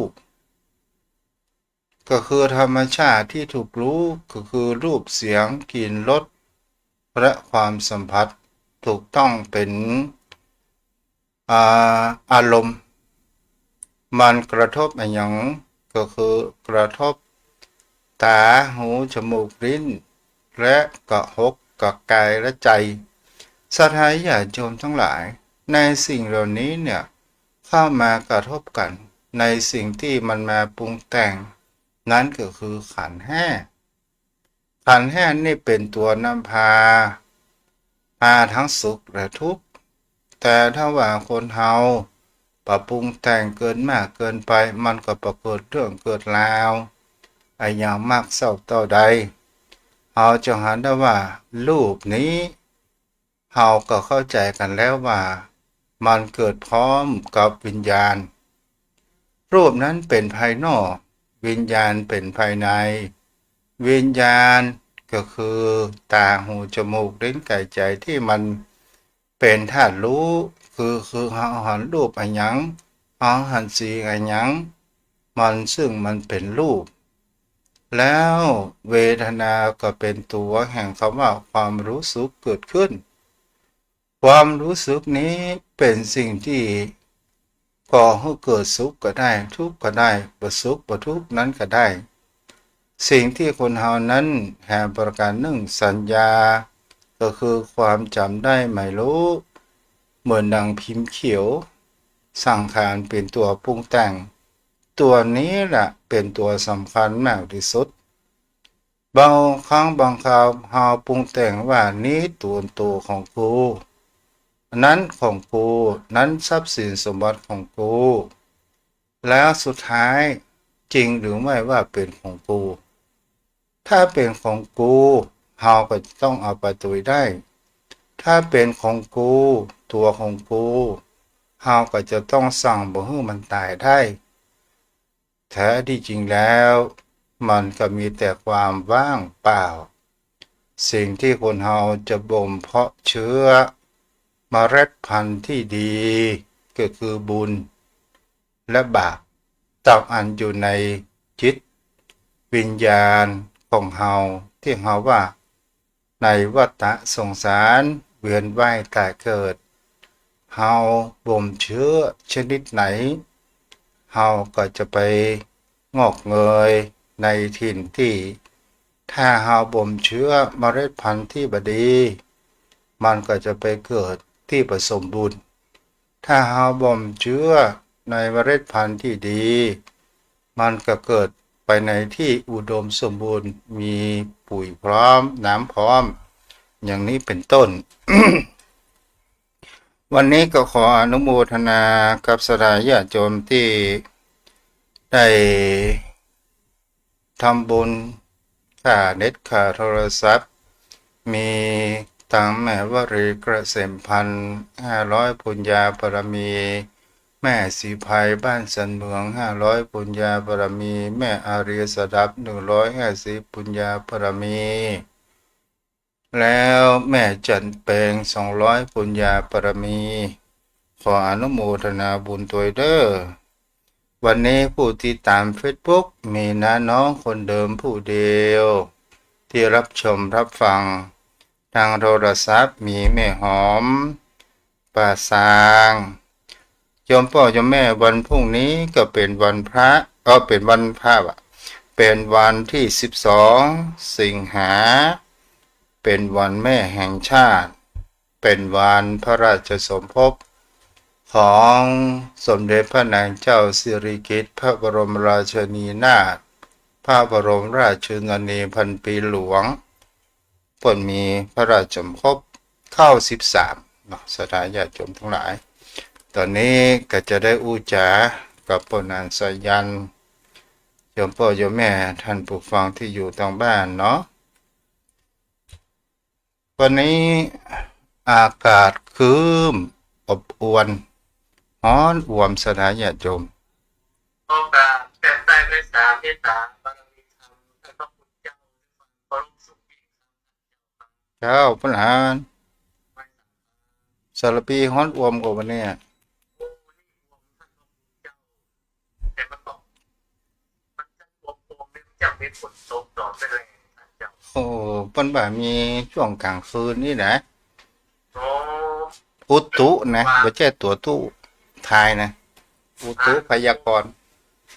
A: ก็คือธรรมชาติที่ถูกรู้ก็คือรูปเสียงกลิ่นรสและความสัมผัสถูกต้องเป็นอารมณ์มันกระทบอะไรอย่างก็คือกระทบตาหูจมูกลิ้นและกระหกกระกายและใจสถานญาติโยมทั้งหลายในสิ่งเหล่านี้เนี่ยเข้ามากระทบกันในสิ่งที่มันมาปรุงแต่งนั้นก็คือขันธ์ห้าขันธ์ห้านี่เป็นตัวนำพาทั้งสุขและทุกข์แต่ถ้าว่าคนเฮาปรับปรุงแต่งเกินมากเกินไปมันก็ปรากฏเรื่องเกิดราวอย่างมากเศร้าต่อใดเราจะเห็นได้ว่ารูปนี้เราก็เข้าใจกันแล้วว่ามันเกิดพร้อมกับวิญญาณรูปนั้นเป็นภายนอก วิญญาณเป็นภายในวิญญาณก็คือตาหูจมูกลิ้นกายใจที่มันเป็นธาตุรู้คือเฮาหันรูปอันหยังเฮาหันสีอันหยังมันซึ่งมันเป็นรูปแล้วเวทนาก็เป็นตัวแห่งคำว่าความรู้สึกเกิดขึ้นความรู้สึกนี้เป็นสิ่งที่ก่อให้เกิดสุขก็ได้ทุกข์ก็ได้บ่สุขบ่ทุกข์นั้นก็ได้สิ่งที่คนเฮานั้นแห่งประการหนึ่งสัญญาก็คือความจำได้ไม่รู้เหมือนดังพิมพ์เขียวสังขารเป็นตัวปรุงแต่งตัวนี้แหละเป็นตัวสำคัญมากที่สุดบางครั้งบางคราวเฮาปรุงแต่งว่านี้ตัวของกูนั้นของกูนั้นทรัพย์สินสมบัติของกูแล้วสุดท้ายจริงหรือไม่ว่าเป็นของกูถ้าเป็นของกูเฮาก็ต้องเอาไปตุยได้ถ้าเป็นของกูตัวของกูเฮาก็จะต้องสั่งบ่ให้มันตายได้แท้ที่จริงแล้วมันก็มีแต่ความว่างเปล่าสิ่งที่คนเฮาจะบ่มเพาะเชื้อเมล็ดพันธุ์ที่ดีก็คือบุญและบาปตั้งอันอยู่ในจิตวิญญาณของเฮาที่เฮาว่าในวัฏสงสารเวียนว่ายตายเกิดเฮาบ่มเชื้อชนิดไหนเฮาก็จะไปงอกเงยในถิ่นที่ถ้าเฮาบ่มเชื้อเมล็ดพันธุ์ที่บดีมันก็จะไปเกิดที่ผสมบูรณ์ถ้าเฮาบ่มเชื้อในเมล็ดพันธุ์ที่ดีมันก็เกิดไปในที่อุดมสมบูรณ์มีปุ๋ยพร้อมน้ำพร้อมอย่างนี้เป็นต้น วันนี้ก็ขออนุโมทนากับสดาญาติโยมที่ได้ทำบุญค่าเน็ตค่าโทรศัพท์มีตังแม่วรีกระเสมพัน500ปุญญาบารมีแม่สีภัยบ้านสันเมือง500ปุญญาบารมีแม่อารีสดับ150ปุญญาบารมีแล้วแม่จันเปง200ปุญญาบารมีขออนุโมทนาบุญตัวเด้อวันนี้ผู้ที่ตามเฟซบุ๊กมีน้าน้องคนเดิมผู้เดียวที่รับชมรับฟังทางโทรศัพท์มีแม่หอมป่าซางโยมพ่อโยมแม่วันพรุ่งนี้ก็เป็นวันพระเป็นวันพระเป็นวันที่12สิงหาเป็นวันแม่แห่งชาติเป็นวันพระราชสมภพของสมเด็จพระนางเจ้าสิริกิติ์พระบรมราชินีนาถพระบรมราชชนนีพันปีหลวงเพิ่นมีพระราชสมภพเข้า13เนาะสถาญาติโยมทั้งหลายตอนนี้ก็จะได้อู้จากับปนานสายันโยมพ่อโยมแม่ท่านผู้ฟังที่อยู่ทางบ้านเนาะวันนี้อากาศคืมอบอวนฮ้อนอ่วมสถาญาติโยม
B: โอกาสแต่ใจด้วยสาเมตตาบารมีธรรมและพระคุณเจ้าบรมสุขยิ่ง
A: เจ้าพระหลานสารปีฮ้อนอ่วมกว่าวันนี้
B: แต่มันบอกมันจะรวมตัวไม่จะมีผลตกต่อไปเลยเจ้า
A: โอ้เปิ้นบ่ามีช่วงกลางคืนนี่นะ
B: โอ้
A: อุตุนะบ่ใช่ตัวตุทายนะอุตุพยากรณ์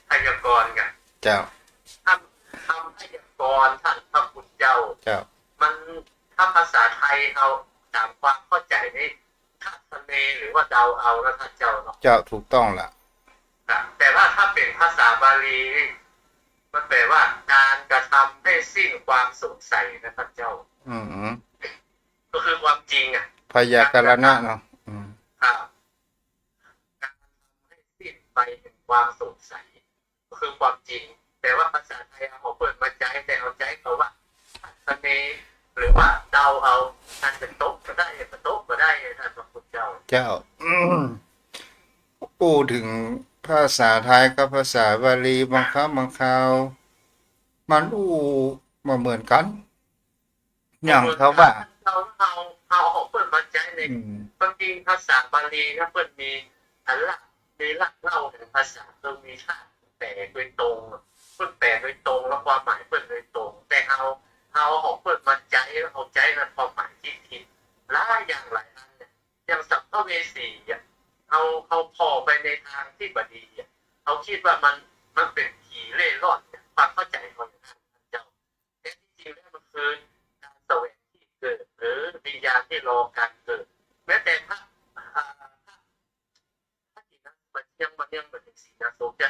B: พยากรณ์กัน
A: เจ้า
B: ทำพยากรณ์ท่านพระคุณเจ้า
A: เจ้า
B: มันถ้าภาษาไทยเราตามความเข้าใจนี่คาดคะเนหรือว่าเดาเอาแล้วท่านเจ้าเนาะ
A: เจ้าถูกต้องล่ะ
B: แต่ว่าถ้าเป็นภาษาบาลีมันแปลว่าการกระทำให้สิ้นความสงสัยนะท่านเจ้าก็คือความจริง
A: พยากรณะเนาะ
B: การทำให้สิ้นไปถึงความสงสัยก็คือความจริงแต่ว่าภาษาไทยเอาเปิดมาใจแต่เอาใจเขาว่าคาเนหรือว่าเดาเอาท่านเป็นโต๊ะก็ได้เป็นโต๊ะก็ได้ท่านพระพุทธเจ้า
A: พูดถึง ภาษาไทยกับภาษาบาลีบางครั้งบางคราวมันมาเหมือนกันอย่างเขาว่า
B: เราเปิดมาใจใน
A: อืม
B: ความจริงภาษาบาลีนะเปิดมีอันละมีหลักเล่าถึงภาษาเปิดมีชาติแปลโดยตรงเปิดแปลโดยตรงแล้วความหมายเปิดโดยตรงแต่เอาของเปิดมาใจเอาใจในความหมายที่ผิดและอย่างหลายอันเนี่ยอย่างสัพพเวสีอ่ะเอาพอไปในทางที่บดีอ่ะเขาคิดว่ามันเป็นผีเล่ร่อนเนี่ยความเข้าใจของท่านเจ้าแต่ที่จริงแล้วมันคือการแสวงที่เกิดหรือวิญญาณที่รอการเกิดแม้แต่พระที่นั้นมันยังเป็นสิ่งน่าสนใจ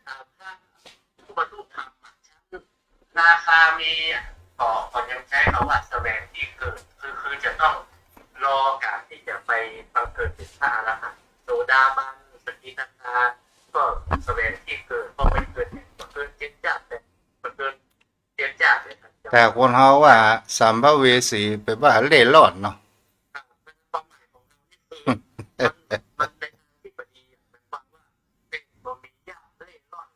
B: พระผู้บรรลุธรรมชั้นราคามีก่อนยังใช้คำว่าแสวงที่เกิดคือจะต้องรอการที่จะไปบังเกิดเป็นพระอรหันต์โสดาบันสกิทาคาก็แสวงที่เกิดพอไปเกิดเนี่ยมันเกิดเจ็ดจาแต่มันเกิดเจ็ดจาเลยครับ
A: แต่คนเขาว่าสัมภเวสีไปว่าเล่ร่อนเนาะ
B: ความหมายของเรานี่คือมันในทางที่ปฏิมันฟังว่าเป็นบ่มีญาติเล่ร่อน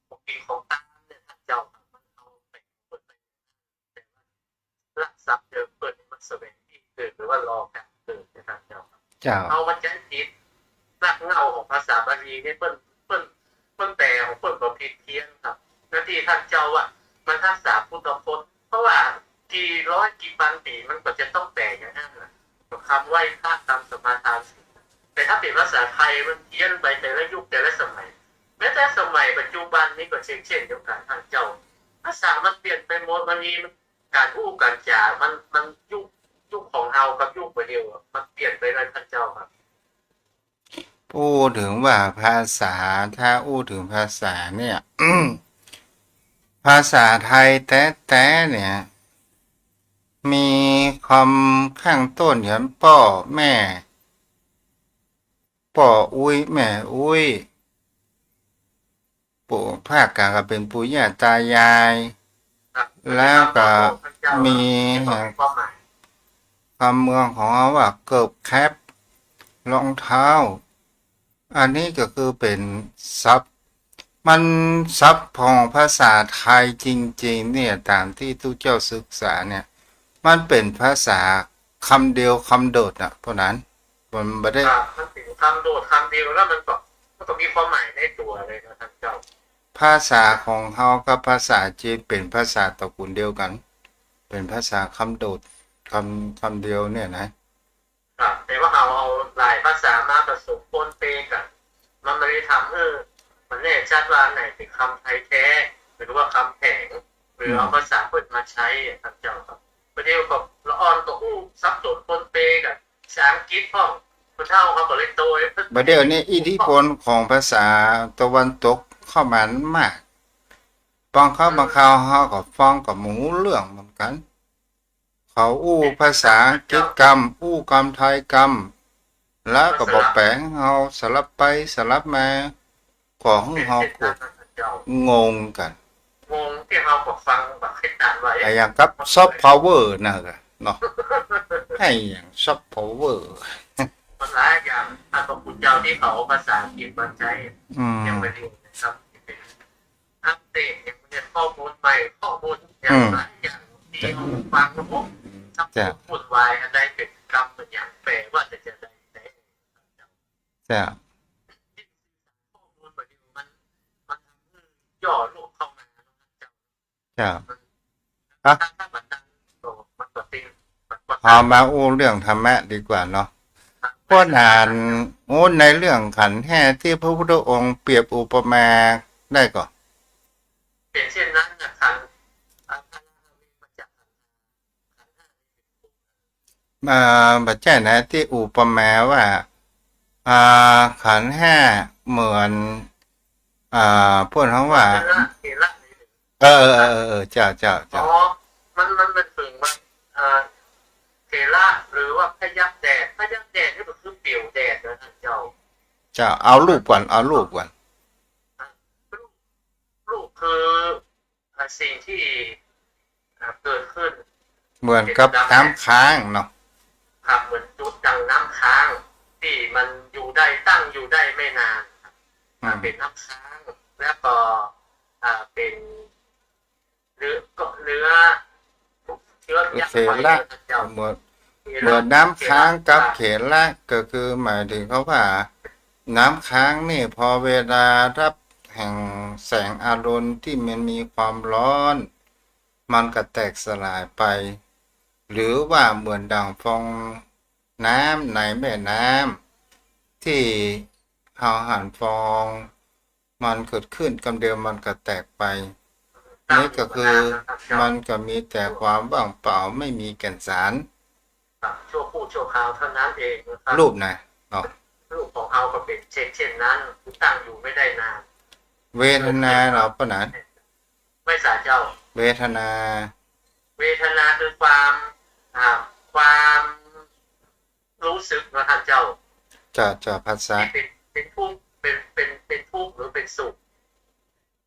B: ของกินของตามเนี่ยท่านเจ้ามันเอาไปเปิดไปแต่ว่าหลักทรัพย์เดิมเปิดมันแสวงที่เกิดหรือว่ารอการเกิดเนี่ยท่านเจ้า
A: เจ้า
B: เอามาใช้ผิดรากเหง้าของภาษาบาลีนี่เปิ้นแต่ของเปิ้นบ่ผิดเพี้ยนครับหน้าที่ท่านเจ้าอ่ะมันทักษะพุทธพจน์เพราะว่ากี่ร้อยกี่พันปีมันก็จะต้องแปลอย่างนั้นแหละคำไหว้พระตามสมาทานศีลแต่ถ้าเป็นภาษาไทยมันเพี้ยนไปแต่ละยุคแต่ละสมัยแม้แต่สมัยปัจจุบันนี้ก็เช่นเดียวกันท่านเจ้าภาษามันเปลี่ยนไปหมดมันมีการอู้การจามันยุคของเฮากับยุคปัจจุบันมันเปลี่ยนไปเลยท่านเจ้าครับ
A: พูดถึงว่าภาษาถ้าอู้ถึงภาษาเนี่ย ภาษาไทยแต้ๆเนี่ยมีคำข้างต้นอย่างพ่อแม่พ่ออุ้ยแม่อุ้ยปู่ภาคกลางก็เป็นปู่ย่าตายายแล้วก็มีคำเมืองของเราว่าเกิบแคปรองเท้าอันนี้ก็คือเป็นซับมันซับของภาษาไทยจริงๆเนี่ยตามที่ทุกเจ้าศึกษาเนี่ยมันเป็นภาษาคำเดียวคำโดดอ่ะเพราะนั้นมันไม่ได้
B: มันถึงคำโดดคำเดียวแล้วมันก็มีความหมายในตัวเลยนะท่านเจ้า
A: ภาษาของเฮากับภาษาจีนเป็นภาษาตระกูลเดียวกันเป็นภาษาคำโดดคำเดียวเนี่ยนะ
B: แต่ว่าเอาหลายภาษามาผสมปนเปกันมันไม่ได้ทำให้มันแน่ชัดว่าไหนเป็นคำไทยแท้หรือว่าคำแผงหรือเอาภาษาเปิดมาใช้ท่านเจ้าครับประเดี๋ยวกับละออนก็อู้ซับสนปนเปกันภาษาอังกฤษพ่อผู้เฒ่าเขาก็เลยโตย
A: ประเดี๋ยวนี้อิทธิพลของภาษาตะวันตกเข้ามามากบางครั้งบางคราวเฮาก็ฟังกับหมูเรื่องเหมือนกันเขาอู้ภาษาอังกฤษกรรมอู้กรรมไทยกรรมแล้วก็บอกแปลงเฮาสลับไปสลับมาของเฮาก็งงกัน
B: งงที่เราก็ฟังแบบคิดอ่านไว้
A: ไอ้อย่างกับซอฟต์พาวเวอร์น่ะก็เนาะให้อย่างซอฟต์พาวเวอร์
B: มันหลายอย่างพระพุทธเจ้าที่เขาภาษาอังกฤษมาใช้ยังไม่ได้นะครับอัปเดตยังไม่ได้ข้อมูลใหม่ข้อมูลอย่างหลายอย่างที่เราฟังปุ๊บจะพูดวายอันใดเป็นกรรมเป็นอย่างแปลว่าจะได้
A: จ้ะ
B: ข้อมูลแบบนี้มันย่อโลกเข้ามา
A: จ้ะ
B: ถ้ามันก็ติง
A: เอามาอู้เรื่องธรรมะดีกว่าเนาะเพราะนานอู้ในเรื่องขันธ์แห่ที่พระพุทธองค์เปรียบอุปมาได้ก่อน
B: เป็นเช่นนั้นนะครับ
A: บัจจัยนะที่อุปมาว่าขันธ์ห้าเหมือนพูดคำว่าเจ้า
B: มันเป็นถึงว่าเทระหรือว่าพยัคฆ์แดดนี่ก็คือเปี่ยวแดดนะท่านเจ้า
A: เอารูปก่อนรูป
B: คือสิ่งที่เกิดขึ้น
A: เหมือนกับน้ำค้างเนาะ
B: ครับเหมือนจุดดังน้ำค้าง ที่มันอยู่ได้ตั้งอยู่ได้ไม่นานครับ เป็นน้ำค้างแล้วก็เป็นเนื้อก็เนื้อเชื้อยัก
A: เข
B: ษ์ไฟ
A: ละ
B: นะเจ้า
A: เหมือนเหมือนน้ำค้างกับเขละก็คือหมายถึงเขาว่าน้ำค้างนี่พอเวลารับแห่งแสงอารมณ์ที่มันมีความร้อนมันก็แตกสลายไป หรือว่าเหมือนดั่งฟองน้ำในแม่น้ำที่เอาหั่นฟองมันเกิดขึ้นกำเดียวมันก็แตกไป นี่ก็คือมันก็มีแต่ความว่างเปล่าไม่มีแก่นสาร
B: ชั่วผู้ชั่วคราวเท่านั้นเองนะครับ
A: รูปนะเนาะ
B: รูปของเอาก็เป็นเช่นนั้นตั้งอยู่ไม่ได้นาน
A: เวทนาเราปะนั้น
B: ไม่สาเจ้า
A: เวทนา
B: เวทนาคือความความรู้สึกนะท่านเจ้า
A: จะภาษา
B: ที่เป็นทุกข์เป็นทุกข์หรือเป็นสุข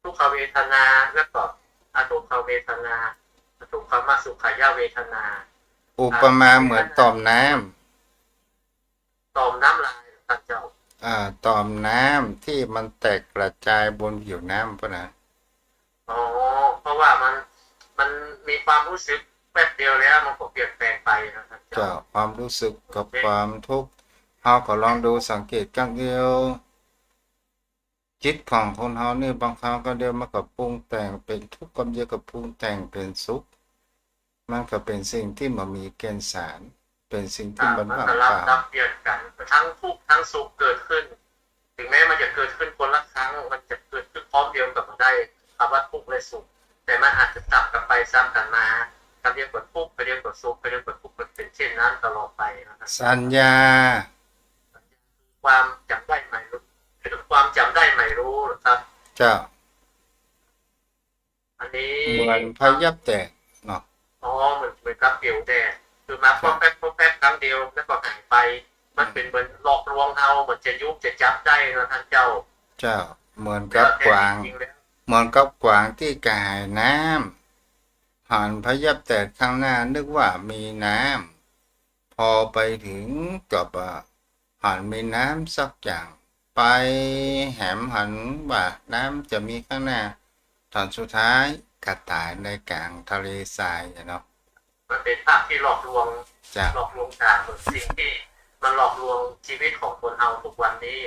B: ทุกขเวทนาแล้วก็อทุกขเวทนาทุกขมสุขายเวทนา
A: อุปมาเหมือนต่อมน้ำ
B: ต่อมน้ำลายท่านเจ้า
A: ต่อมน้ำที่มันแตกกระจายบนผิวน้ำปะนะ
B: อ๋อเพราะว่ามันมีความรู้สึกแป๊บเดียวแล้วมันก็เปลี่ยนแปลงไปนะท่าน
A: จะ
B: เจ้า
A: ความรู้สึกกับความทุกข์เราก็ลองดูสังเกตกันเดียว จิตของคนเรานี่บางครั้งก็เดียวมันก็ปรุงแต่งเป็นทุกข์กับเดียวกับปรุงแต่งเป็นสุข มันก็เป็นสิ่งที่มันมีแก่นสาร เป็นสิ่งที่มัน
B: มัน
A: ว่าง
B: ก็
A: เป
B: รับ
A: ล่า
B: เปลี่ยนกันทั้งทุกข์ทั้งสุขเกิดขึ้น ถึงแม้มันจะเกิดขึ้นคนละครั้งมันจะเกิดขึ้นพร้อมเดียวกับมันได้คำว่าทุกข์และสุขแต่มันอาจจะซับกันไปซับกันมาคำเดียวกับทุกข์คำเดียวกับสุขคำเดียวกับทุกข์มันเป็นเช่นนั้นตลอดไปนะครับ
A: สัญญา
B: ความจำได้ไม่รู้หรือความจำได้ไม่รู้นะครับ
A: เจ้า
B: อันนี้
A: เหมือนพยับแตกเนาะ
B: อ๋อเหมือนกับเปลวแดดคือมาพอแป๊บครั้งเดียวแล้วก็หายไป มันเป็นเหมือนหลอกลวงเอาเหมือนจะยุบจะจับได้นะท่านเจ้า
A: เจ้า เหมือนกับกวาง
B: จริงๆแล้ว
A: เหมือนกับกวางที่กระหายน้ำหันพยับแตกข้างหน้านึกว่ามีน้ำพอไปถึงกับหันมีน้ำสักอย่างไปแหมหันว่าน้ำจะมีข้างหน้าตอนสุดท้ายกระต่ายในกลางทะเลทรายเนาะ
B: มันเป็นภาพที่หลอกลวง
A: จ้า
B: หลอกลวงการเหมือนสิ่งที่มันหลอกลวงชีวิตของคนเราทุกวันนี้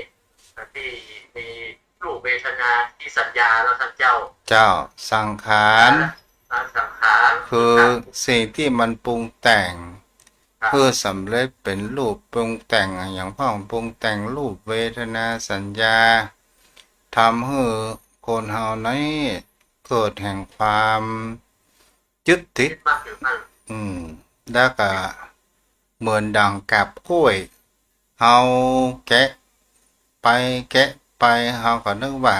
B: ที่มีรูปเวทนาที่สัญญาแล้วท่านเจ้า
A: เจ้าสังขาร
B: การสังขาร
A: คือสิ่งที่มันปรุงแต่ง
B: ครับ
A: เพื่อสำเร็จเป็นรูปปรุงแต่งอย่างพ่องปรุงแต่งรูปเวทนาสัญญาทำให้คนเฮานี้เกิดแห่งความยึดติด
B: คิดมากอยู่นั่น
A: แล้วก็เหมือนดังกับกล้วยเฮาแกะไปแกะไปเฮาก็นึกว่า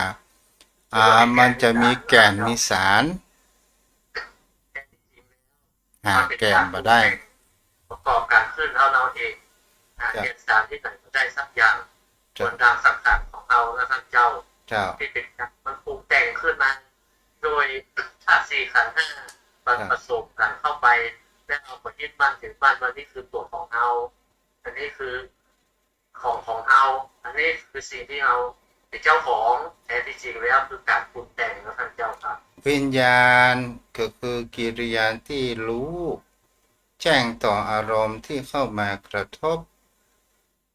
A: มันจะมีแก่นมีสารหาแก่นบ่ได้
B: ประกอบการขึ้นเราเองเหตุการณ์ที่ไหนก็ได้สักอย่างส่วนดังสังขารของเรานะท่านเจ้า
A: เจ้า
B: ที่เป็นมันปรุงแต่งขึ้นมาโดยธาตุสี่ขันธ์ห้ามันผสมกันเข้าไปแล้วเอาไปยึดมั่นถือมั่นว่านี่คือตัวของเราอันนี้คือของเราอันนี้คือสิ่งที่เราเป็นเจ้าของแต่ที่จริงแล้วคือการปรุงแต่งนะท่านเจ้าครับ
A: วิญญาณก็คือกิริยาที่รู้แจ้งต่ออารมณ์ที่เข้ามากระทบ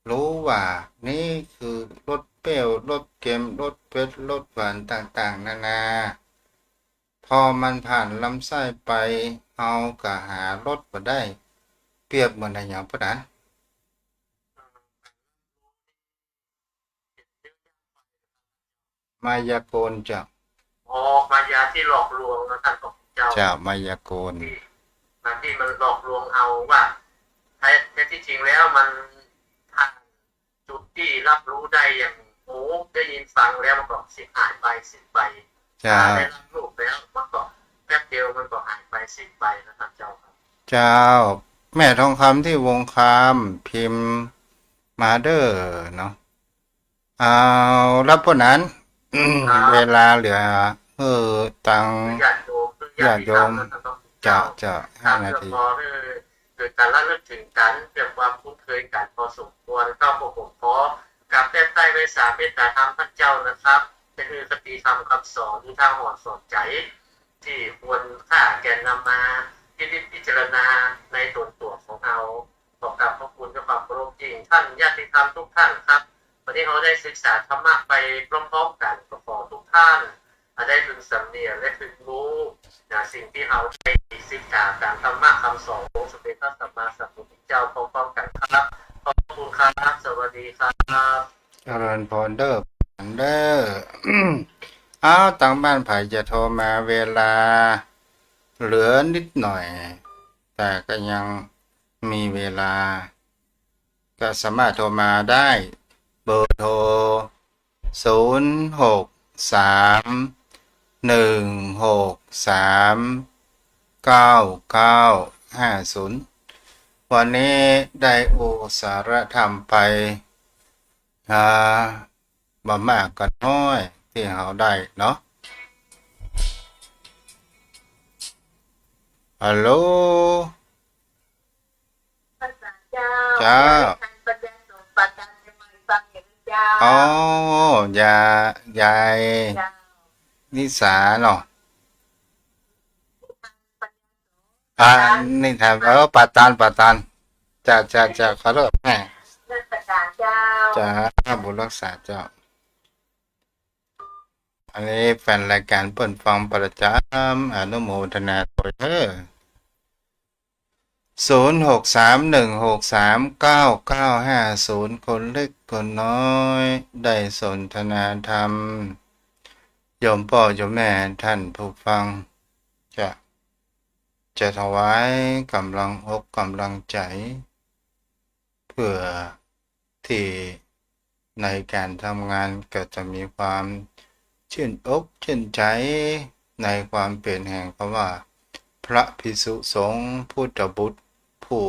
A: รู้ว่านี่คือรสเปรี้ยวรสเค็มรสเผ็ดรสหวานต่างๆนานาพอมันผ่านลำไส้ไปเอาก็หารสบ่ได้เปรียบเหมือนอย่างพระนั้นมายากลเจ้า
B: ออกมายาที่หลอกลวงนะท่านของเจ้า
A: เจ้ามายากล
B: ที่มันหลอกลวงเอาว่าแท้ที่จริงแล้วมันผ่านจุดที่รับรู้ได้อย่างหูได้ยินฟังแล้วมันก็สิ้นหายไปสิ้นไป
A: เจ้า
B: ได้รับรู้แล้วมันก็แป๊บเดียวมันก็หายไปสิ้นไปนะครับเจ้าครับ
A: เจ้า แม่ทองคำที่วงคำพิมพ์มาเดอร์เนาะเอารับพวกนั้น เวลาเหลือตัง
B: ญาติโยมญาติโยม
A: จะ5 นาที
B: พอคือการระลึกถึงกันเรื่องความคุ้นเคยกันพอสมควร ควรเข้าพวกผมขอกับแต้ใต้ไว้สาเมตตาธรรมท่านเจ้านะครับเป็นคือคติธรรมคำสอนที่ทางหอนสอนใจที่ควรค่าแก่นำมาพิจารณาในตัวของเราขอกราบขอบคุณด้วยความเคารพจริงท่านญาติธรรมทุกท่านครับวันนี้เราได้ศึกษาธรรมะไปพร้อมๆกันขอทุกท่านได้ถึงสำเนียงและถึงรู้สิ่งที่เราได้ศึกษาการธรรมะคำสอนของสมเด็จพระสัมมาสัมพุทธเจ้าพร้อมๆกันครับขอบคุณครับสวัสดีครับ
A: เจริญพรเด้อเด้อ อ้าวต่างบ้านไผ่จะโทรมาเวลาเหลือนิดหน่อย แต่ก็ยังมีเวลา ก็สามารถโทรมาได้เบอร์โทร0631639950วันนี้ได้อุสาระธรรมไปบ่มากก็น้อยที่เราได้เนาะฮัลโหลเจ้าอ๋อยายนิสาเนาะนี่ถามปาตานจะขอโทษแม่จะบุญรักษาเจ้าอันนี้แฟนรายการเปิดฟังประจำอนุโมทนาตัวเธอ0631639950คนเล็กคนน้อยได้สนทนาธรรมโยมพ่อโยมแม่ท่านผู้ฟังจะถวายกำลังอกกำลังใจเพื่อที่ในการทำงานก็จะมีความชื่นอกชื่นใจในความเปลี่ยนแห่งคำว่าพระภิกษุสงฆ์พุทธบุตรผู้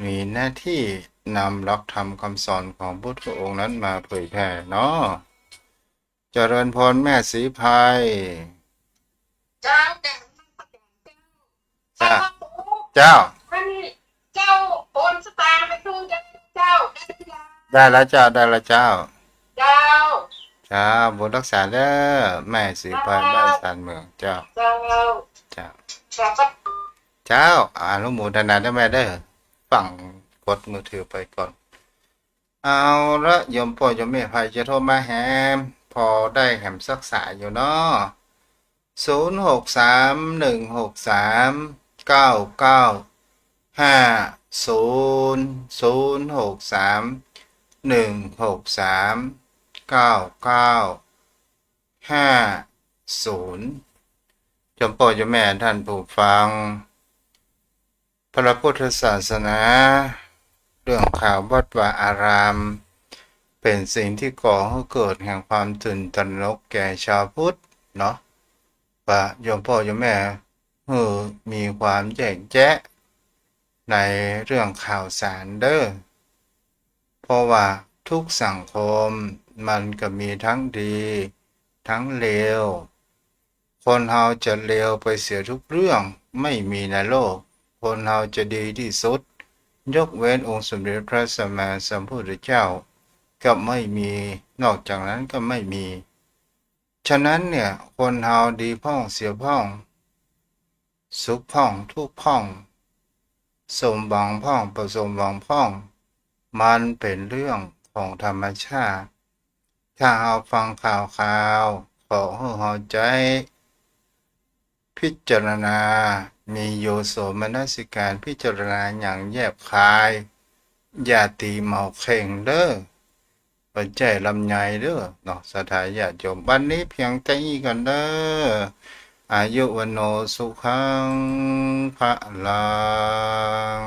A: มีหน้าที่นำหลักธรรมคำสอนของพุทธองค์นั้นมาเผยแผ่เนาะเจริญพรแม่ศรีภัยเจ้า
C: โอนสตางค์ไปคืนเจ้า
A: ได้แล้วเจ้า
C: เจ้า
A: บุญรักษาเด้อแม่ศรีภัยบ้านสานเมืองเจ้าอนุโมทนาด้วยแม่เด้อฟังกดมือถือไปก่อนเอาละโยมพ่อโยมแม่ภัยจะโทรมาแฮมพอได้แหมสักษาอยู่เนาะโยมพ่อโยมแม่ท่านผู้ฟังพระพุทธศาสนาเรื่องข่าววัดวาอารามเป็นสิ่งที่ก่อให้เกิดแห่งความตื่นตระหนกแก่ชาวพุทธเนาะว่าโยมพ่อโยมแม่มีความแยกแยะในเรื่องข่าวสารเด้อเพราะว่าทุกสังคมมันก็มีทั้งดีทั้งเลวคนเราจะเลวไปเสียทุกเรื่องไม่มีในโลกคนเราจะดีที่สุดยกเว้นองค์สมเด็จพระสัมมาสัมพุทธเจ้าก็ไม่มีนอกจากนั้นก็ไม่มีฉะนั้นเนี่ยคนเราดีพ่องเสียพ่องสุขพ่องทุกข์พ่องสมหวังพ่องประสมหวังพ่องมันเป็นเรื่องของธรรมชาติถ้าเราฟังข่าวขอให้เราใจพิจารณามีโยโสมนสิการพิจารณาอย่างแยบคายอย่าตีเมาเข่งเด้อปัจจัยลำไยเด้อเนาะสถาญาติโยมวันนี้เพียงแต่นี้กันเด้ออายุวันโนสุขังพระลัง